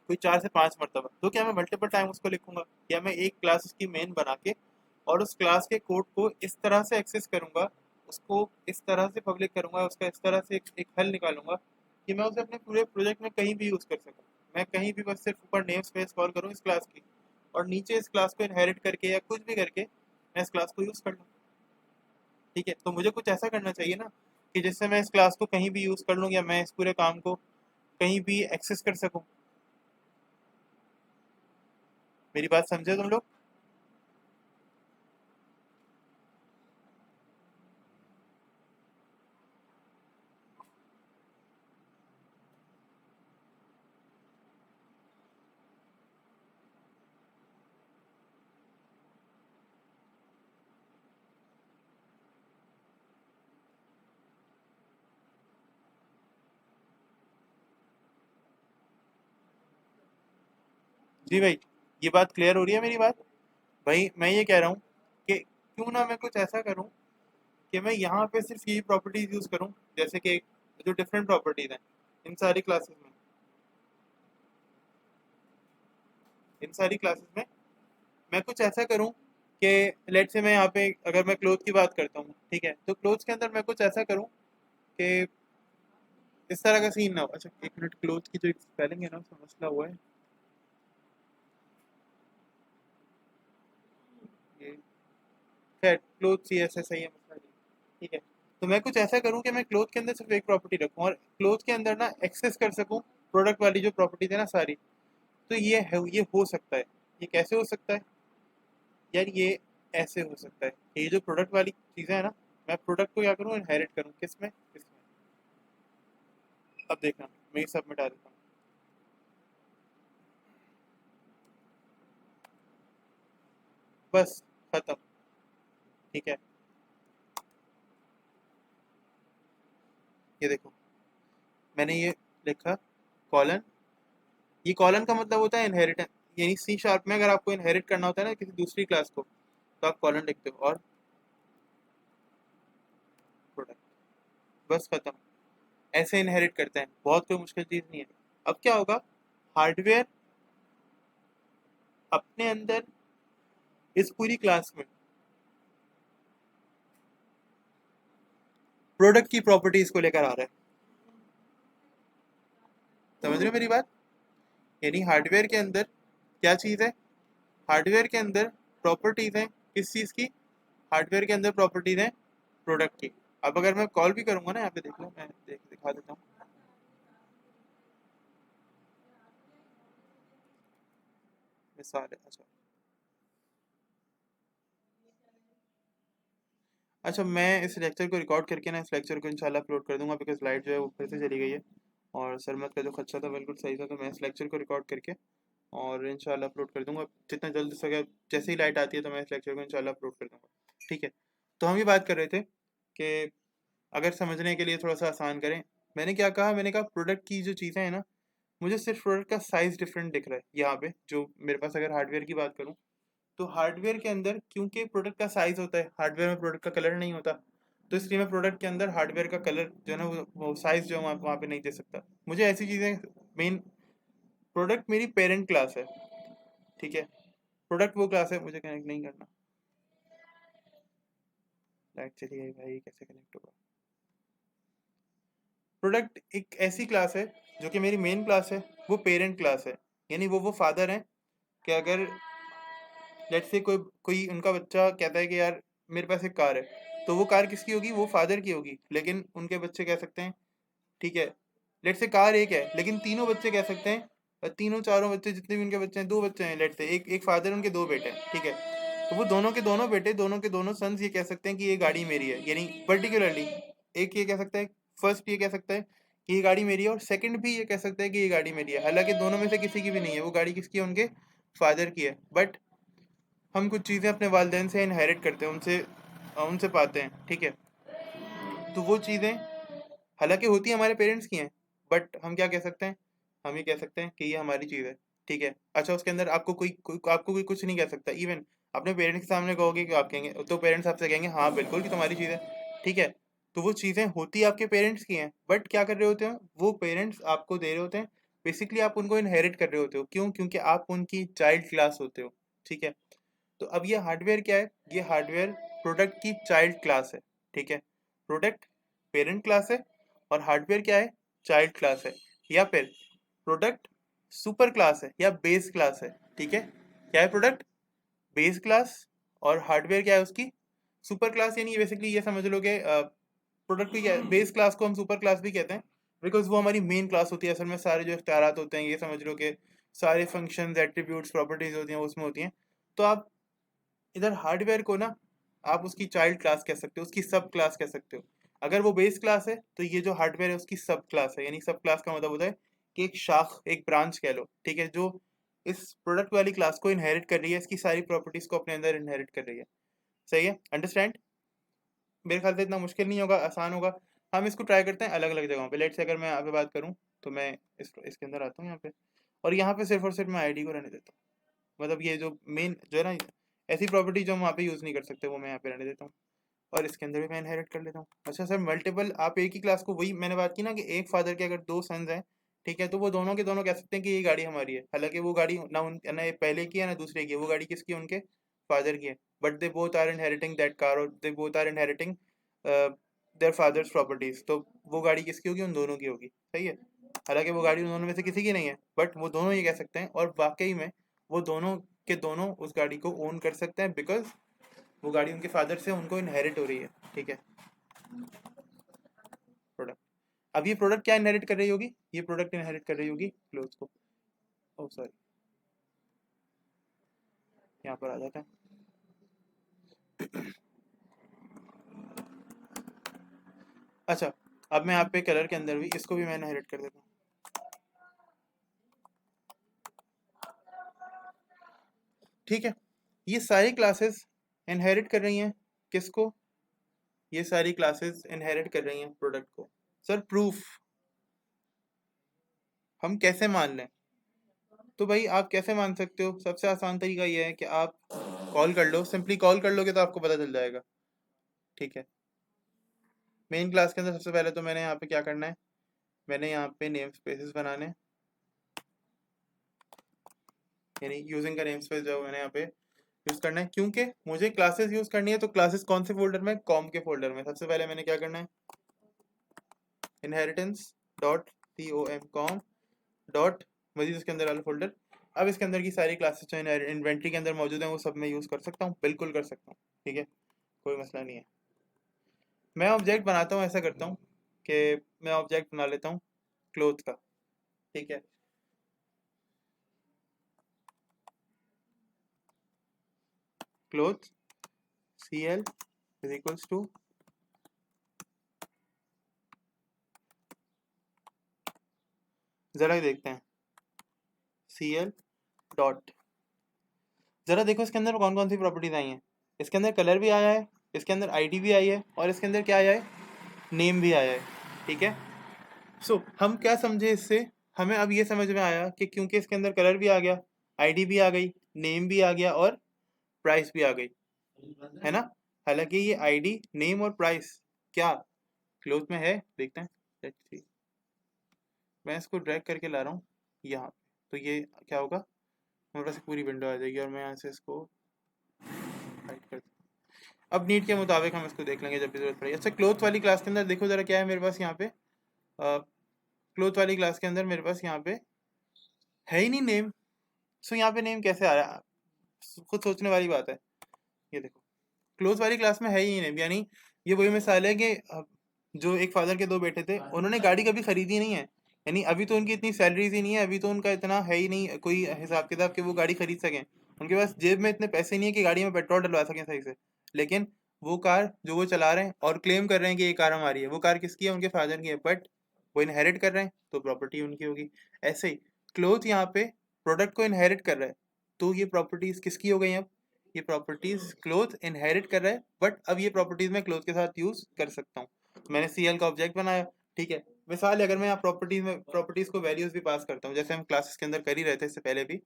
कोई 4 से 5 मरतबा, तो क्या मैं मल्टीपल टाइम उसको लिखूंगा, या मैं एक क्लास उसकी मेन बना के और उस क्लास के कोड को इस तरह से एक्सेस करूंगा, उसको इस तरह से पब्लिक करूंगा, उसका इस तरह से एक हल निकालूंगा कि मैं उसे अपने पूरे प्रोजेक्ट में कहीं भी यूज़ कर सकूँ। मैं कहीं भी बस सिर्फ ऊपर नेम स्पेस कॉल करूँ इस क्लास की, और नीचे इस क्लास को इनहेरिट करके या कुछ भी करके मैं इस क्लास को यूज़ कर लूँ। ठीक है। तो मुझे कुछ ऐसा करना चाहिए ना कि जिससे मैं इस क्लास को कहीं भी यूज़ कर लूँ, या मैं इस पूरे काम को कहीं भी एक्सेस कर सकूँ। मेरी बात समझे तुम लोग? जी भाई, ये बात क्लियर हो रही है मेरी बात? भाई मैं ये कह रहा हूँ कि क्यों ना मैं कुछ ऐसा करूँ कि मैं यहाँ पे सिर्फ यही प्रॉपर्टीज यूज़ करूँ, जैसे कि जो डिफरेंट प्रॉपर्टीज हैं इन सारी क्लासेस में, इन सारी क्लासेस में मैं कुछ ऐसा करूँ कि लेट से मैं यहाँ पे अगर मैं क्लोथ की बात करता हूँ, ठीक है, तो क्लोथ्स के अंदर मैं कुछ ऐसा करूँ कि इस तरह का सीन ना हो। अच्छा एक मिनट, क्लोथ की जो स्पेलिंग है ना उसका मसला हुआ है, ये खैर cloth C S S I है मसला नहीं। ठीक है। तो मैं कुछ ऐसा करूँ कि मैं क्लोथ के अंदर सिर्फ एक प्रॉपर्टी रखूँ और क्लोथ के अंदर ना एक्सेस कर सकूँ प्रोडक्ट वाली जो प्रॉपर्टीज है ना सारी। तो ये है, ये हो सकता है। ये कैसे हो सकता है यार? ये ऐसे हो सकता है कि ये जो प्रोडक्ट वाली चीज़ें है ना, मैं प्रोडक्ट को क्या करूँ, इनहेरिट करूँ किस में। अब देखना, मैं ये सब मिटा देता हूँ। बस खत्म। ठीक है। ये देखो, मैंने ये लिखा कॉलन। ये कॉलन का मतलब होता है इनहेरिटेंस, यानी सी शार्प में अगर आपको इनहेरिट करना होता है ना किसी दूसरी क्लास को, तो आप कॉलन लिखते हो और प्रोडक्ट। बस खत्म। ऐसे इनहेरिट करते हैं, बहुत कोई मुश्किल चीज़ नहीं है। अब क्या होगा, हार्डवेयर अपने अंदर इस पूरी क्लास में प्रोडक्ट की प्रॉपर्टीज को लेकर आ रहा है। समझ रहे हो मेरी बात? यानी हार्डवेयर के अंदर क्या चीज़ है, हार्डवेयर के अंदर प्रॉपर्टीज हैं किस चीज़ की, हार्डवेयर के अंदर प्रॉपर्टीज हैं प्रोडक्ट की। अब अगर मैं कॉल भी करूंगा ना, यहाँ पे देख लो, मैं दिखा देता हूँ। मिसाल है। अच्छा अच्छा, मैं इस लेक्चर को रिकॉर्ड करके ना इस लेक्चर को इंशाल्लाह अपलोड कर दूंगा, बिकॉज लाइट जो है वो फिर से चली गई है, और सरमत का जो खर्चा था बिल्कुल सही था, तो मैं इस लेक्चर को रिकॉर्ड करके और इंशाल्लाह अपलोड कर दूंगा जितना जल्द हो सके। जैसे ही लाइट आती है तो मैं इस लेक्चर को इंशाल्लाह अपलोड कर दूंगा। ठीक है। तो हम ये बात कर रहे थे कि अगर समझने के लिए थोड़ा सा आसान करें, मैंने क्या कहा, मैंने कहा प्रोडक्ट की जो चीज़ें हैं ना, मुझे सिर्फ प्रोडक्ट का साइज़ डिफरेंट दिख रहा है यहाँ पे, जो मेरे पास अगर हार्डवेयर की बात करूँ तो हार्डवेयर के अंदर क्योंकि प्रोडक्ट का साइज होता है, हार्डवेयर में प्रोडक्ट का कलर नहीं होता, तो इसलिए मैं प्रोडक्ट के अंदर हार्डवेयर का कलर जो है ना वो साइज जो है वहाँ पे नहीं दे सकता। मुझे ऐसी चीज़ें मेन, प्रोडक्ट मेरी पेरेंट क्लास है, ठीक है, प्रोडक्ट वो क्लास है, मुझे कनेक्ट नहीं करना। लाइट चली गई भाई, कैसे कनेक्ट होगा। प्रोडक्ट एक ऐसी क्लास है जो कि मेरी मेन क्लास है, वो पेरेंट क्लास है, यानी वो फादर हैं कि अगर लेट्स से कोई कोई उनका बच्चा कहता है कि यार मेरे पास एक कार है, तो वो कार किसकी होगी, वो फादर की होगी, लेकिन उनके बच्चे कह सकते हैं, ठीक है, लेट्स से कार एक है लेकिन तीनों बच्चे कह सकते हैं, तीनों चारों बच्चे जितने भी उनके बच्चे हैं, दो बच्चे हैं लेट्स से, एक एक फादर उनके दो बेटे हैं, ठीक है, तो वो दोनों के दोनों बेटे, दोनों के दोनों सन्स ये कह सकते हैं कि ये गाड़ी मेरी है, यानी पर्टिकुलरली एक ये कह सकता है, फर्स्ट ये कह सकता है कि ये गाड़ी मेरी है, और सेकंड भी ये कह सकता है कि ये गाड़ी मेरी है, हालांकि दोनों में से किसी की भी नहीं है, वो गाड़ी किसकी है, उनके फादर की है, बट हम कुछ चीज़ें अपने वालिदैन से इनहेरिट करते हैं, उनसे उनसे पाते हैं, ठीक है, तो वो चीज़ें हालांकि होती हमारे पेरेंट्स की हैं, बट हम क्या कह सकते हैं, हम ये कह सकते हैं कि ये हमारी चीज़ है, ठीक है। अच्छा, उसके अंदर आपको कोई कुछ नहीं कह सकता, इवन अपने पेरेंट्स के सामने कहोगे कि आप कहेंगे, तो पेरेंट्स आपसे कहेंगे हाँ बिल्कुल कि तुम्हारी चीज़ है, ठीक है, तो वो चीज़ें होती आपके पेरेंट्स की हैं, बट क्या कर रहे होते हैं वो पेरेंट्स आपको दे रहे होते हैं, बेसिकली आप उनको इनहेरिट कर रहे होते हो, क्यों, क्योंकि आप उनकी चाइल्ड क्लास होते हो, ठीक है। तो अब ये हार्डवेयर क्या है, ये हार्डवेयर प्रोडक्ट की चाइल्ड क्लास है, ठीक है, प्रोडक्ट पेरेंट क्लास है और हार्डवेयर क्या है, चाइल्ड क्लास है, या फिर प्रोडक्ट सुपर क्लास है या बेस क्लास है, ठीक है, क्या है प्रोडक्ट, बेस क्लास, और हार्डवेयर क्या है उसकी सुपर क्लास, यानी बेसिकली ये समझ लो कि प्रोडक्ट भी क्या है, बेस क्लास को हम सुपर क्लास भी कहते हैं, बिकॉज वो हमारी मेन क्लास होती है, असल में सारे जो इख्तियारात होते हैं, ये समझ लो कि सारे फंक्शंस, एट्रीब्यूट्स, प्रॉपर्टीज होती हैं, उसमें होती हैं, तो आप इधर हार्डवेयर को ना आप उसकी चाइल्ड क्लास कह सकते हो, उसकी सब क्लास कह सकते हो, अगर वो बेस क्लास है तो ये जो हार्डवेयर है उसकी सब क्लास है, यानी सब क्लास का मतलब होता है कि एक शाख, एक ब्रांच कह लो, ठीक है, जो इस प्रोडक्ट वाली क्लास को इनहेरिट कर रही है, इसकी सारी प्रॉपर्टीज को अपने अंदर इनहेरिट कर रही है, सही है, अंडरस्टैंड। मेरे ख्याल से इतना मुश्किल नहीं होगा, आसान होगा। हम इसको ट्राई करते हैं अलग अलग जगहों पे, लेट से अगर मैं यहाँ पे बात करूँ, तो मैं इसके अंदर आता हूँ यहाँ पे, और यहाँ पे सिर्फ और सिर्फ मैं आईडी को रहने देता हूँ, मतलब ये जो मेन जो है ना, ऐसी प्रॉपर्टी जो हम वहाँ पे यूज़ नहीं कर सकते वो मैं यहाँ पे रहने देता हूँ, और इसके अंदर भी मैं इनहेरिट कर लेता हूँ। अच्छा सर, मल्टीपल, आप एक ही क्लास को, वही मैंने बात की ना कि एक फादर के अगर दो सन्स हैं, ठीक है, तो वो दोनों के दोनों कह सकते हैं कि ये गाड़ी हमारी है, हालांकि वो गाड़ी ना ये पहले की है ना दूसरे की है, वो गाड़ी किसकी है, उनके फादर की है, but they both are inheriting that car, और they both are inheriting their fathers properties, तो वो गाड़ी किसकी होगी, उन दोनों की होगी, सही है, हालांकि वो गाड़ी उन दोनों में से किसी की नहीं है, बट वो दोनों ये कह सकते हैं, और वाकई में वो दोनों के दोनों उस गाड़ी को ओन कर सकते हैं, बिकॉज वो गाड़ी उनके फादर से उनको इनहेरिट हो रही है, ठीक है, प्रोडक्ट। अब ये प्रोडक्ट क्या इनहेरिट कर रही होगी, ये प्रोडक्ट इनहेरिट कर रही होगी क्लोथ को, ओह सॉरी, यहाँ पर आ जाता है। अच्छा, अब मैं यहाँ पे कलर के अंदर भी इसको भी मैं इनहेरिट कर देता हूँ, ठीक है, ये सारी क्लासेस इनहेरिट कर रही हैं किसको, ये सारी क्लासेस इनहेरिट कर रही हैं प्रोडक्ट को। सर प्रूफ हम कैसे मान लें, तो भाई आप कैसे मान सकते हो, सबसे आसान तरीका ये है कि आप कॉल कर लो, सिंपली कॉल कर लोगे तो आपको पता चल जाएगा, ठीक है। मेन क्लास के अंदर सबसे पहले तो मैंने यहाँ पे क्या करना है, मैंने यहाँ पे नेम स्पेसेस बनाने हैं, यानी यूजिंग का नेम स्पेस जो मैंने यहाँ पे यूज करना है, क्योंकि मुझे क्लासेस यूज करनी है, तो क्लासेस कौन से फोल्डर में, कॉम के फोल्डर में, सबसे पहले मैंने क्या करना है, इनहेरिटेंस डॉट कॉम डॉट मजीद, उसके अंदर वाला फोल्डर, अब इसके अंदर की सारी क्लासेस जो इन्वेंट्री के अंदर मौजूद हैं वो सब मैं यूज़ कर सकता हूँ, बिल्कुल कर सकता हूँ, ठीक है, कोई मसला नहीं है। मैं ऑब्जेक्ट बनाता हूँ, ऐसा करता हूँ कि मैं ऑब्जेक्ट बना लेता हूँ क्लोथ का, ठीक है, cloth C L is equals to, ज़रा देखते हैं, सी एल डॉट, ज़रा देखो इसके अंदर कौन कौन सी प्रॉपर्टीज आई हैं, इसके अंदर कलर भी आया है, इसके अंदर आईडी भी आई है, और इसके अंदर क्या आया है, नेम भी आया है, ठीक है। हम क्या समझे इससे, हमें अब ये समझ में आया कि क्योंकि इसके अंदर कलर भी आ गया, आईडी भी आ गई, नेम भी आ गया, और प्राइस भी आ गई, है ना। हालांकि ये आईडी, नेम और प्राइस क्या क्लोज में है, देखते हैं। Let's see. मैं इसको ड्रैग करके ला रहा हूँ यहाँ पे, तो ये क्या होगा, मेरे पास एक पूरी विंडो आ जाएगी और मैं यहाँ से इसको हाइड कर, अब नीड के मुताबिक हम इसको देख लेंगे जब भी जरूरत पड़ेगी। अच्छा, क्लोथ वाली क्लास के अंदर देखो जरा क्या है मेरे पास यहाँ पे, क्लोथ वाली क्लास के अंदर मेरे पास यहाँ पे है ही नहीं नेम। सो यहाँ पे नेम कैसे आ रहा है, खुद सोचने वाली बात है। ये देखो, क्लोज वाली क्लास में है ही नहीं, यानी ये वही मिसाल है कि जो एक फादर के दो बेटे थे, उन्होंने गाड़ी कभी खरीदी नहीं है, यानी अभी तो उनकी इतनी सैलरीज ही नहीं है, अभी तो उनका इतना है ही नहीं कोई हिसाब किताब कि वो गाड़ी खरीद सकें, उनके पास जेब में इतने पैसे नहीं है कि गाड़ी में पेट्रोल डलवा सकें सही से। लेकिन वो कार जो वो चला रहे हैं और क्लेम कर रहे हैं कि ये कार हमारी है, वो कार किसकी है, उनके फादर की है, बट वो इनहेरिट कर रहे हैं तो प्रॉपर्टी उनकी होगी। ऐसे ही क्लोथ यहाँ पे प्रोडक्ट को इनहेरिट कर रहा है, तो ये प्रॉपर्टीज किसकी हो गई अब, ये प्रॉपर्टीज क्लोथ इनहेरिट कर रहा है, बट अब ये प्रॉपर्टीज मैं क्लोथ के साथ यूज कर सकता हूँ। मैंने सीएल का ऑब्जेक्ट बनाया, ठीक है। मिसाल है, अगर मैं यहाँ प्रॉपर्टीज को वैल्यूज भी पास करता हूँ, जैसे हम क्लासेस के अंदर कर ही रहे थे इससे पहले भी,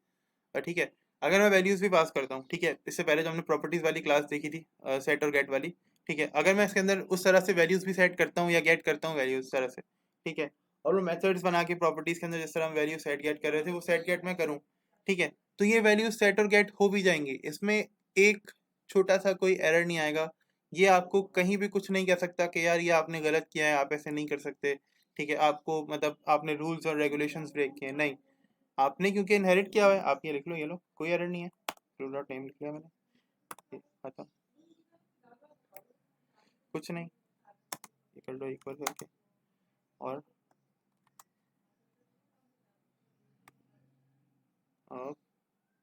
ठीक है। अगर मैं वैल्यूज भी पास करता हूँ, ठीक है, इससे पहले जो हमने प्रॉपर्टीज वाली क्लास देखी थी, सेट और गेट वाली, ठीक है, अगर मैं इसके अंदर उस तरह से वैल्यूज भी सेट करता हूँ या गेट करता हूँ वैल्यूज उस तरह से, ठीक है, और वो मेथड्स बना के प्रॉपर्टीज के अंदर जिस तरह हम वैल्यू सेट गेट कर रहे थे वो सेट गेट में करूँ, ठीक है, तो ये वैल्यूज सेट और गेट हो भी जाएंगी, इसमें एक छोटा सा कोई एरर नहीं आएगा। ये आपको कहीं भी कुछ नहीं कह सकता कि यार ये आपने गलत किया है, आप ऐसे नहीं कर सकते, ठीक है, आपको मतलब आपने रूल्स और रेगुलेशंस ब्रेक किए, नहीं, आपने क्योंकि इनहेरिट किया हुआ है, आप ये लिख लो, ये लो, कोई एरर नहीं है, रूल डॉट नेम लिख लिया मैंने, खत्म, कुछ नहीं, ये कर लो इक्वल करके, और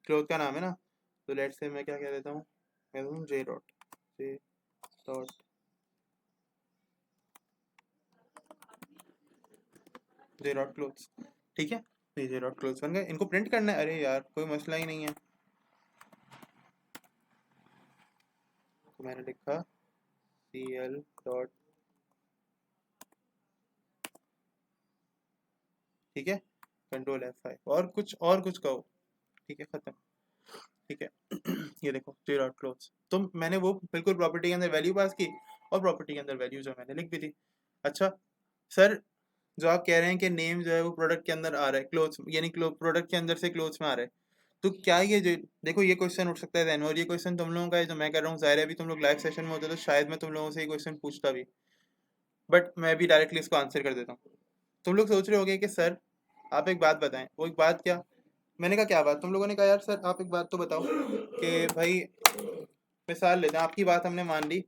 क्लोथ का नाम है ना, तो लेट से मैं क्या कह देता हूँ, कह देता हूँ J dot J dot clothes, ठीक है, तो ये जे डॉट क्लोथ्स बन गए, इनको प्रिंट करना है, अरे यार कोई मसला ही नहीं है, तो मैंने लिखा cl डॉट, ठीक है, कंट्रोल F5 और कुछ कहो, ठीक है, खत्म, ठीक है। ये देखो जे डॉट क्लोथ्स, तो मैंने वो बिल्कुल प्रॉपर्टी के अंदर वैल्यू पास की और प्रॉपर्टी के अंदर वैल्यू जो मैंने लिख भी दी। अच्छा सर, जो आप कह रहे हैं कि नेम जो है वो प्रोडक्ट के अंदर आ रहा है, क्लोथ्स यानी प्रोडक्ट के अंदर से क्लोथ्स में आ रहा है, तो क्या ये जो, देखो ये क्वेश्चन उठ सकता है दैन, और ये क्वेश्चन तुम लोगों का है जो मैं कर रहा हूँ, जाहिर है अभी तुम लोग लाइव सेशन में होते तो शायद मैं तुम लोगों से ये क्वेश्चन पूछता भी, बट मैं भी डायरेक्टली इसको आंसर कर देता हूँ। तुम लोग सोच रहे होगे कि सर आप एक बात बताएं, वो एक बात क्या, मैंने कहा क्या बात, तुम लोगों ने कहा यार सर आप एक बात तो बताओ कि भाई, मिसाल लेते हैं, आपकी बात हमने मान ली,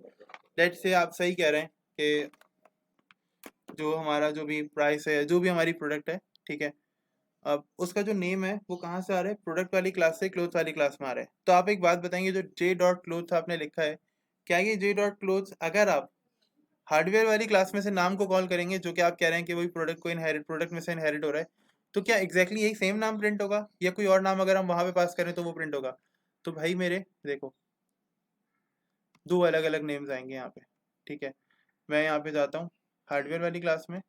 लेट से आप सही कह रहे हैं कि जो हमारा जो भी प्राइस है, जो भी हमारी प्रोडक्ट है, ठीक है, अब उसका जो नेम है वो कहाँ से आ रहा है, प्रोडक्ट वाली क्लास से क्लोथ वाली क्लास में आ रहा है, तो आप एक बात बताएंगे, जो जे डॉट क्लोथ आपने लिखा है, क्या ये जे डॉट क्लोथ अगर आप हार्डवेयर वाली क्लास में से नाम को कॉल करेंगे, जो कि आप कह रहे हैं कि वही प्रोडक्ट को इनहेरिट, प्रोडक्ट में से इनहेरिट हो रहा है, तो क्या एग्जैक्टली exactly यही सेम नाम प्रिंट होगा, या कोई और नाम अगर हम वहां पे पास करें तो वो प्रिंट होगा। तो भाई मेरे देखो, दो अलग अलग नेम्स आएंगे यहाँ पे, ठीक है, मैं यहाँ पे जाता हूँ हार्डवेयर वाली क्लास में,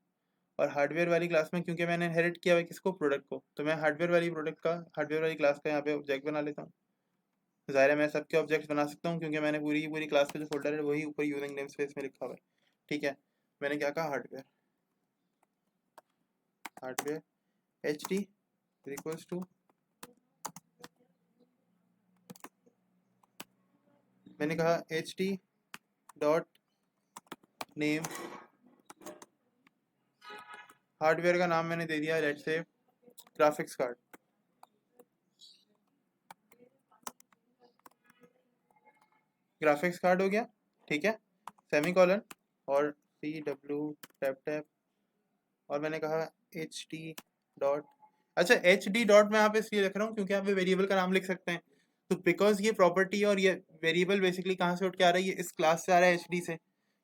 और हार्डवेयर वाली क्लास में क्योंकि मैंने इनहेरिट किया हुआ है किसको, प्रोडक्ट को, तो मैं हार्डवेयर वाली प्रोडक्ट का, हार्डवेयर वाली क्लास का यहाँ पे ऑब्जेक्ट बना लेता हूँ। ज़ाहिर है मैं सबके ऑब्जेक्ट्स बना सकता हूँ क्योंकि मैंने पूरी की पूरी क्लास का जो फोल्डर है वही ऊपर यूजिंग नेम स्पेस में लिखा हुआ है, ठीक है। मैंने क्या कहा, hardware, hardware H D equals to, मैंने कहा H D dot name, hardware का नाम मैंने दे दिया let's say graphics card, graphics card हो गया, ठीक है, सेमी कॉलन, और सी डब्ल्यू टैप टैप, और मैंने कहा एच डी डॉट, अच्छा एच डी डॉट मैं यहाँ पे इसलिए लिख रहा हूँ क्योंकि यहाँ पे वेरिएबल का नाम लिख सकते हैं, तो बिकॉज ये प्रॉपर्टी और ये वेरिएबल बेसिकली कहाँ से उठ के आ रहा है, ये इस क्लास से आ रहा है एच डी से,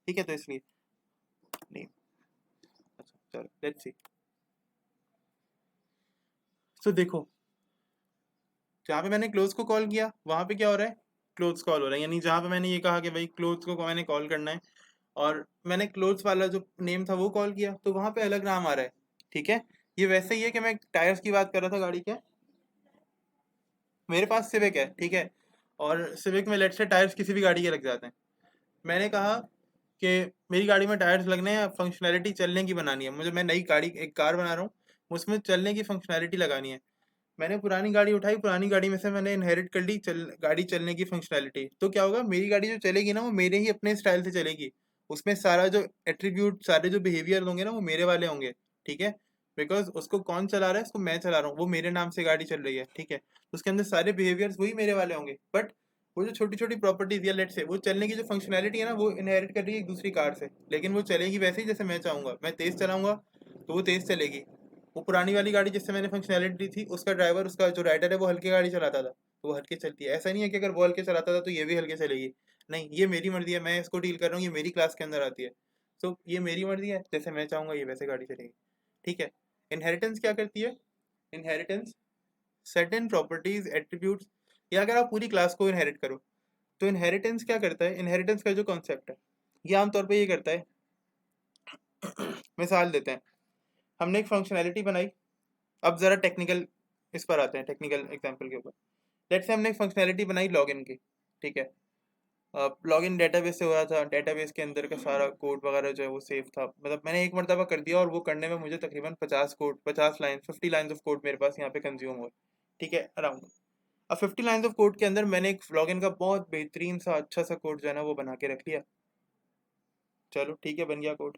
ठीक है, तो इसलिए नेम, अच्छा चलो लेट्स सी। तो देखो जहाँ पे मैंने क्लोज को कॉल किया वहाँ पे क्या हो रहा है, क्लोज कॉल हो रहा है, यानी जहाँ पे मैंने ये कहा कि भाई क्लोज को मैंने कॉल करना है और मैंने क्लोज वाला जो नेम था वो कॉल किया, तो वहाँ पे अलग नाम आ रहा है, ठीक है। ये वैसे ही है कि मैं टायर्स की बात कर रहा था गाड़ी के, मेरे पास सिविक है, ठीक है, और सिविक में लेट्स से टायर्स किसी भी गाड़ी के लग जाते हैं। मैंने कहा कि मेरी गाड़ी में टायर्स लगने हैं, फंक्शनैलिटी चलने की बनानी है मुझे, मैं नई गाड़ी एक कार बना रहा हूँ, उसमें चलने की फंक्शनैलिटी लगानी है। मैंने पुरानी गाड़ी उठाई, पुरानी गाड़ी में से मैंने इनहेरिट कर ली गाड़ी चलने की फंक्शनैलिटी। तो क्या होगा, मेरी गाड़ी जो चलेगी ना वो मेरे ही अपने स्टाइल से चलेगी, उसमें सारा जो एट्रीब्यूट, सारे जो बिहेवियर होंगे ना वो मेरे वाले होंगे, ठीक है। बिकॉज उसको कौन चला रहा है, उसको मैं चला रहा हूँ, वो मेरे नाम से गाड़ी चल रही है, ठीक है। उसके अंदर सारे बिहेवियर्स वही मेरे वाले होंगे, बट वो जो छोटी छोटी प्रॉपर्टीज या लेट से वो चलने की जो फंक्शनैलिटी है ना वो इनहेरिट कर रही है एक दूसरी कार से, लेकिन वो चलेगी वैसे ही जैसे मैं चाहूंगा। मैं तेज चलाऊंगा तो वो तेज चलेगी। वो पुरानी वाली गाड़ी जिससे मैंने फंक्शनैलिटी थी, उसका ड्राइवर, उसका जो राइडर है वो हल्की गाड़ी चलाता था, तो वो हल्के चलती है। ऐसा नहीं है कि अगर वो हल्के चलाता था तो ये भी हल्के चलेगी, नहीं, ये मेरी मर्जी है, मैं इसको डील कर रहा हूँ, ये मेरी क्लास के अंदर आती है। तो ये मेरी मर्जी है, जैसे मैं चाहूंगा ये वैसे गाड़ी चलेगी, ठीक है। इनहेरिटेंस क्या करती है, इनहेरिटेंस सर्टेन प्रॉपर्टीज एट्रीब्यूट्स, या अगर आप पूरी क्लास को इनहेरिट करो तो इनहेरिटेंस क्या करता है, इनहेरिटेंस का जो कॉन्सेप्ट है ये आमतौर पे ये करता है। मिसाल देते हैं, हमने एक फंक्शनैलिटी बनाई। अब ज़रा टेक्निकल इस पर आते हैं, टेक्निकल एग्जांपल के ऊपर। लेट्स से हमने एक फंक्शनैलिटी बनाई लॉगिन की, ठीक है। लॉगिन डेटाबेस से हो रहा था, डेटाबेस के अंदर का सारा कोड वगैरह जो है वो सेफ था, मतलब मैंने एक मरतबा कर दिया और वो करने में मुझे तकरीबन 50 लाइन 50 लाइन्स ऑफ कोड मेरे पास यहाँ पे कंज्यूम हुआ, ठीक है, अराउंड। अब 50 लाइन्स ऑफ कोड के अंदर मैंने एक लॉगिन का बहुत बेहतरीन सा अच्छा सा कोड जो है ना वो बना के रख लिया। चलो ठीक है, बन गया कोड।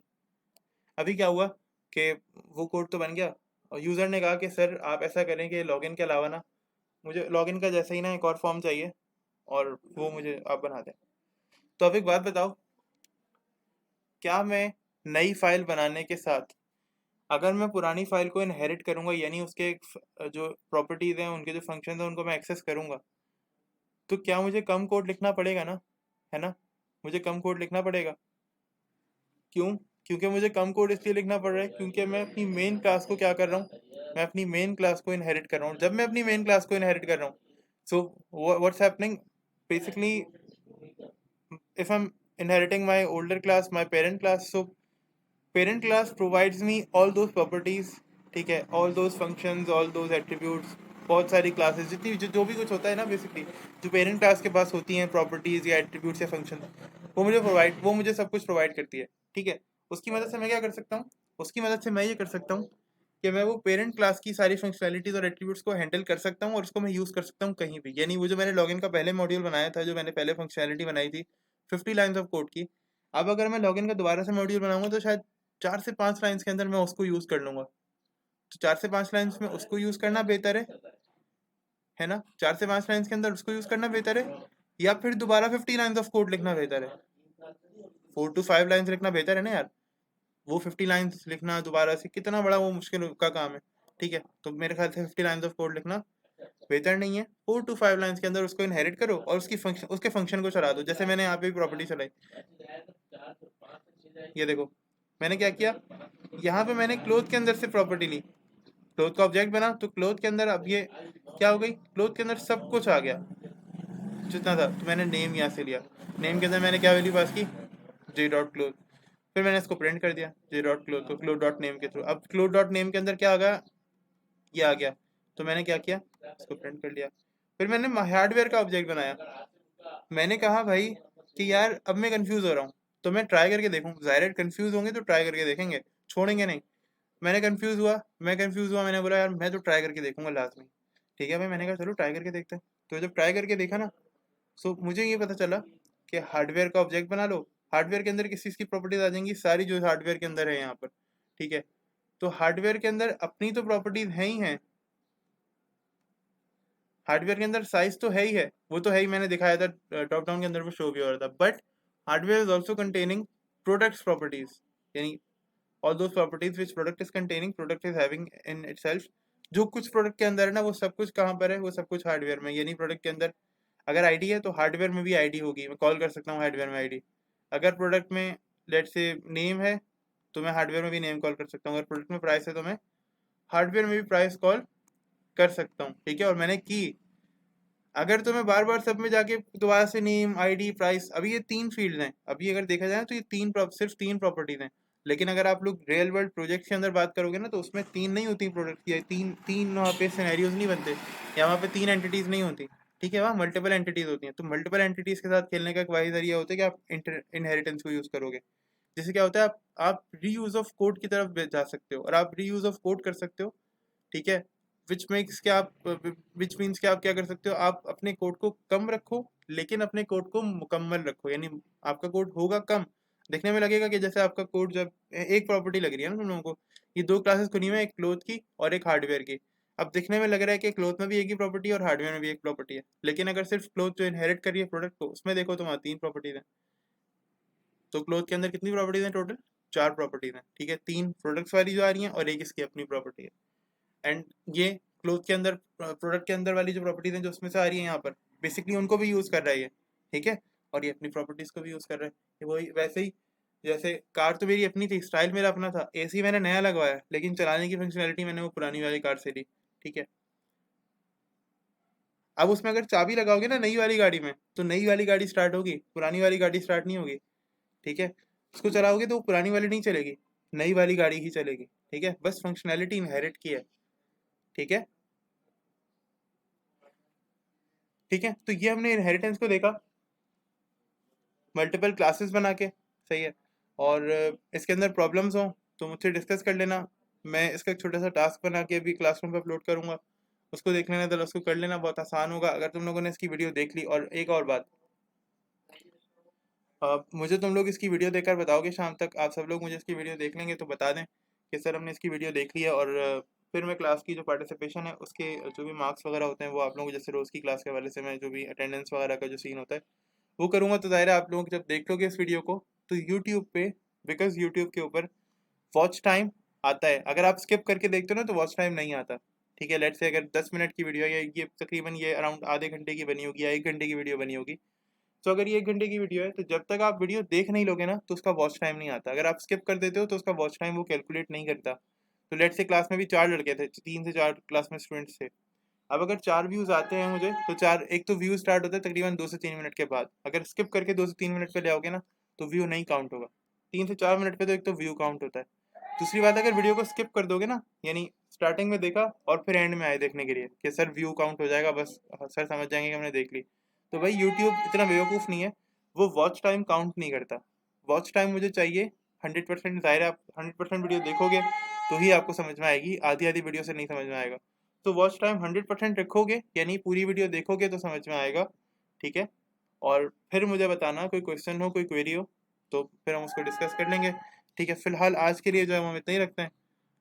अभी क्या हुआ कि वो कोड तो बन गया, और यूज़र ने कहा कि सर आप ऐसा करें कि लॉगिन के अलावा ना मुझे लॉगिन का जैसा ही ना एक और फॉर्म चाहिए, और वो मुझे आप बना दें। तो अब एक बात बताओ, क्या मैं नई फाइल बनाने के साथ अगर मैं पुरानी फाइल को इनहेरिट करूंगा, यानी उसके जो प्रॉपर्टीज़ हैं, उनके जो फंक्शन हैं उनको मैं एक्सेस करूंगा, तो क्या मुझे कम कोड लिखना पड़ेगा ना, है ना, मुझे कम कोड लिखना पड़ेगा। क्यों? क्योंकि मुझे कम कोड इसलिए लिखना पड़ रहा है क्योंकि मैं अपनी मेन क्लास को क्या कर रहा हूँ, मैं अपनी मेन क्लास को इनहेरिट कर रहा हूँ। जब मैं अपनी मेन क्लास को इनहेरिट कर रहा हूँ, so what's happening basically, if I'm inheriting my older class, my parent class, so parent class provides me all those properties, ठीक है, all those functions, all those attributes, बहुत सारी क्लासेस जितनी जो भी कुछ होता है ना बेसिकली, जो पेरेंट क्लास के पास होती हैं प्रॉपर्टीज या एट्रीब्यूट्स या फंक्शन, वो मुझे सब कुछ प्रोवाइड करती है, ठीक है। उसकी मदद से मैं क्या कर सकता हूँ, उसकी मदद से मैं ये कर सकता हूँ कि मैं वो पेरेंट क्लास की सारी फंक्शनैलिटीज और एट्रीब्यूट्स को हैंडल कर सकता हूँ और उसको मैं यूज़ कर सकता हूँ कहीं भी। यानी वो जो मैंने लॉगिन का पहले मॉड्यूल बनाया था, जो मैंने पहले फंक्शनैलिटी बनाई थी 50 लाइन्स ऑफ कोड की, अब अगर मैं लॉगिन का दोबारा से मॉड्यूल बनाऊंगा तो शायद 4 से 5 लाइन्स के अंदर मैं उसको यूज़ कर लूंगा। तो 4 से 5 लाइन्स में उसको यूज़ करना बेहतर है ना, 4 से 5 लाइन्स के अंदर उसको यूज़ करना बेहतर है, या फिर दोबारा 50 लाइन्स ऑफ कोड लिखना बेहतर है। 4 to 5 लाइन्स लिखना बेहतर है ना यार। वो 50 लाइन्स लिखना दोबारा से कितना बड़ा वो मुश्किल का काम है, ठीक है। तो मेरे ख्याल से 50 लाइन्स ऑफ कोड लिखना बेहतर नहीं है। 4 to 5 लाइन्स के अंदर उसको इनहेरिट करो और उसके फंक्शन को चला दो। जैसे मैंने यहाँ पे प्रॉपर्टी चलाई, ये देखो मैंने क्या किया, यहाँ पे मैंने क्लोथ के अंदर से प्रॉपर्टी ली, क्लोथ का ऑब्जेक्ट बना, तो क्लोथ के अंदर अब ये क्या हो गई, क्लोथ के अंदर सब कुछ आ गया जितना था। तो मैंने नेम यहाँ से लिया, नेम के अंदर मैंने क्या वैल्यू पास की, j.cloth। फिर मैंने इसको प्रिंट कर दिया j.cloth को क्लोथ डॉट नेम के थ्रू। अब क्लोथ डॉट नेम के अंदर क्या आ गया, ये आ गया। तो मैंने क्या किया, इसको प्रिंट कर लिया। फिर मैंने हार्डवेयर का ऑब्जेक्ट बनाया। मैंने कहा भाई कि यार अब मैं कंफ्यूज हो रहा हूँ, तो मैं ट्राई करके देखूँ, ज़ाहिर कंफ्यूज होंगे तो ट्राई करके देखेंगे, छोड़ेंगे नहीं। मैं कंफ्यूज हुआ, मैंने बोला यार मैं तो ट्राई करके देखूंगा लास्ट में। ठीक है भाई, मैंने कहा चलो ट्राई करके देखते हैं। तो जब ट्राई करके देखा ना, सो मुझे ये पता चला कि हार्डवेयर का ऑब्जेक्ट बना लो, हार्डवेयर के अंदर किस चीज़ की प्रॉपर्टीज आ जाएंगी, सारी जो हार्डवेयर के अंदर है यहाँ पर, ठीक है। तो हार्डवेयर के अंदर अपनी तो प्रॉपर्टीज हैं ही हैं, हार्डवेयर के अंदर साइज तो है ही है, वो तो है ही, मैंने दिखाया था टॉप डाउन के अंदर वो शो भी हो रहा था। But hardware is also containing products properties, यानी all those properties which product is containing, product is having in itself। जो कुछ प्रोडक्ट के अंदर है ना वो सब कुछ कहाँ पर है, वो सब कुछ हार्डवेयर में। यानी प्रोडक्ट के अंदर अगर आईडी है तो हार्डवेयर में भी आईडी होगी, मैं कॉल कर सकता हूँ हार्डवेयर में आईडी। अगर प्रोडक्ट में लेट से नेम है तो मैं हार्डवेयर में भी नेम कॉल कर सकता हूँ। अगर प्रोडक्ट में प्राइस है तो मैं हार्डवेयर में भी प्राइस कॉल कर सकता हूँ, ठीक है। और मैंने की, अगर तो मैं बार बार सब में जाके दोबारा से नेम आईडी प्राइस, अभी ये 3 फील्ड हैं, अभी अगर देखा जाए तो ये सिर्फ 3 प्रॉपर्टीज हैं। लेकिन अगर आप लोग रियल वर्ल्ड प्रोजेक्ट के अंदर बात करोगे ना तो उसमें 3 नहीं होती प्रोडक्ट की, तीन तीन वहाँ पे सिनेरियोज नहीं बनते, या वहाँ पे 3 एंटिटीज नहीं होती। ठीक है, वहाँ मल्टीपल एंटिटीज होती हैं, तो मल्टीपल एंटिटीज के साथ खेलने का एक वही जरिया होता है कि आप इनहेरिटेंस को यूज करोगे। जैसे क्या होता है, आप रीयूज ऑफ कोड की तरफ जा सकते हो, और आप रीयूज ऑफ कोड कर सकते हो, ठीक है। विच मीन्स कि आप क्या कर सकते हो, आप अपने कोड को कम रखो लेकिन अपने कोड को मुकम्मल रखो, यानी आपका कोड होगा कम, देखने में लगेगा कि जैसे आपका कोड, जब एक प्रॉपर्टी लग रही है ना तुम लोगों को, ये दो क्लासेस खुली हुई है, एक क्लोथ की और एक हार्डवेयर की। अब दिखने में लग रहा है कि क्लोथ में भी एक ही प्रॉपर्टी है और हार्डवेयर में भी एक प्रॉपर्टी है, लेकिन अगर सिर्फ क्लोथ जो इनहेरिट कर रही है प्रोडक्ट को, उसमें देखो तो वहाँ तीन प्रॉपर्टीज हैं। तो क्लोथ के अंदर कितनी प्रॉपर्टीज हैं टोटल? चार प्रॉपर्टीज हैं, ठीक है। तीन प्रोडक्ट्स वाली जो आ रही हैं और एक इसकी अपनी प्रॉपर्टी है। एंड ये क्लोथ के अंदर, प्रोडक्ट के अंदर वाली जो प्रॉपर्टीज हैं जो उसमें से आ रही है यहाँ पर, बेसिकली उनको भी यूज़ कर रहा है ये, ठीक है। और ये अपनी प्रॉपर्टीज को भी यूज़ कर रहा है, ये वही वैसे ही जैसे कार तो मेरी अपनी थी, स्टाइल मेरा अपना था, एसी मैंने नया लगवाया लेकिन चलाने की फंक्शनैलिटी मैंने वो पुरानी वाली कार से ली, ठीक है। अब उसमें अगर चाबी लगाओगे ना नई वाली गाड़ी में, तो नई वाली गाड़ी स्टार्ट होगी, पुरानी वाली गाड़ी स्टार्ट नहीं होगी, ठीक है। उसको चलाओगे तो वो पुरानी वाली नहीं चलेगी, नई वाली गाड़ी ही चलेगी, ठीक है। बस फंक्शनैलिटी इनहेरिट की है, ठीक है। ठीक है, तो ये हमने इनहेरिटेंस को देखा मल्टीपल क्लासेस बना के, सही है। और इसके अंदर प्रॉब्लम्स हो तो मुझसे डिस्कस कर लेना, मैं इसका एक छोटा सा टास्क बना के अभी क्लासरूम पे अपलोड करूंगा, उसको देख लेना, तो उसको कर लेना, बहुत आसान होगा अगर तुम लोगों ने इसकी वीडियो देख ली। और एक और बात, मुझे तुम लोग इसकी वीडियो देखकर बताओगे शाम तक, आप सब लोग मुझे इसकी वीडियो देख लेंगे तो बता दें कि सर हमने इसकी वीडियो देख ली है, और फिर मैं क्लास की जो पार्टिसिपेशन है उसके जो भी मार्क्स वगैरह होते हैं वो आप लोगों को, जैसे रोज़ की क्लास के हवाले से मैं जो भी अटेंडेंस वगैरह का जो सीन होता है वो करूँगा। तो ज़ाहिर है आप लोग जब देख लोगे इस वीडियो को तो यूट्यूब पे, बिकॉज यूट्यूब के ऊपर वॉच टाइम आता है, अगर आप स्किप करके देखते हो ना तो वॉच टाइम नहीं आता, ठीक है। लेट से अगर 10 मिनट की वीडियो है, या ये तकरीबन ये अराउंड आधे घंटे की बनी होगी या 1 घंटे की वीडियो बनी होगी, तो अगर ये 1 घंटे की वीडियो है तो जब तक आप वीडियो देख नहीं लोगे ना तो उसका वॉच टाइम नहीं आता, अगर आप स्किप कर देते हो तो उसका वॉच टाइम वो कैलकुलेट नहीं करता। तो लेट से क्लास में भी चार लड़के थे, 3 से 4 क्लास में स्टूडेंट्स थे, अब अगर 4 व्यूज़ आते हैं मुझे तो चार, एक तो व्यू स्टार्ट होता है तकरीबन 2 से 3 मिनट के बाद, अगर स्किप करके 2 से 3 मिनट पे ले आओगे ना तो व्यू नहीं काउंट होगा। 3 से 4 मिनट पे तो एक तो व्यू काउंट होता है। दूसरी बात, अगर वीडियो को स्किप कर दोगे ना, यानी स्टार्टिंग में देखा और फिर एंड में आए देखने के लिए कि सर व्यू काउंट हो जाएगा, बस सर समझ जाएंगे कि हमने देख ली, तो भाई यूट्यूब इतना बेवकूफ़ नहीं है, वो वॉच टाइम काउंट नहीं करता। वॉच टाइम मुझे चाहिए 100%, ज़ाहिर है आप 100% वीडियो देखोगे तो ही आपको समझ में आएगी, आधी आधी वीडियो से नहीं समझ में आएगा। तो वॉच टाइम 100% रखोगे, यानी पूरी वीडियो देखोगे तो समझ में आएगा, ठीक है। और फिर मुझे बताना कोई क्वेश्चन हो, कोई क्वेरी हो, तो फिर हम उसको डिस्कस कर लेंगे, ठीक है। फिलहाल आज के लिए जो है हम इतना ही रखते हैं,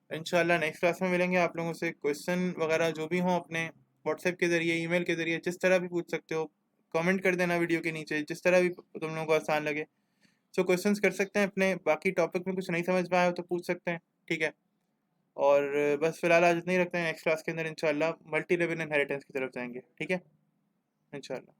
इंशाल्लाह नेक्स्ट क्लास में मिलेंगे। आप लोगों से क्वेश्चन वगैरह जो भी हों अपने व्हाट्सएप के ज़रिए, ईमेल के ज़रिए, जिस तरह भी पूछ सकते हो, कमेंट कर देना वीडियो के नीचे, जिस तरह भी तुम लोगों को आसान लगे। सो क्वेश्चंस कर सकते हैं अपने, बाकी टॉपिक में कुछ नहीं समझ में आया हो तो पूछ सकते हैं, ठीक है। और बस फिलहाल आज इतना ही रखते हैं, नेक्स्ट क्लास के अंदर इंशाल्लाह मल्टी लेवल इनहेरिटेंस की तरफ जाएंगे, ठीक है, इंशाल्लाह।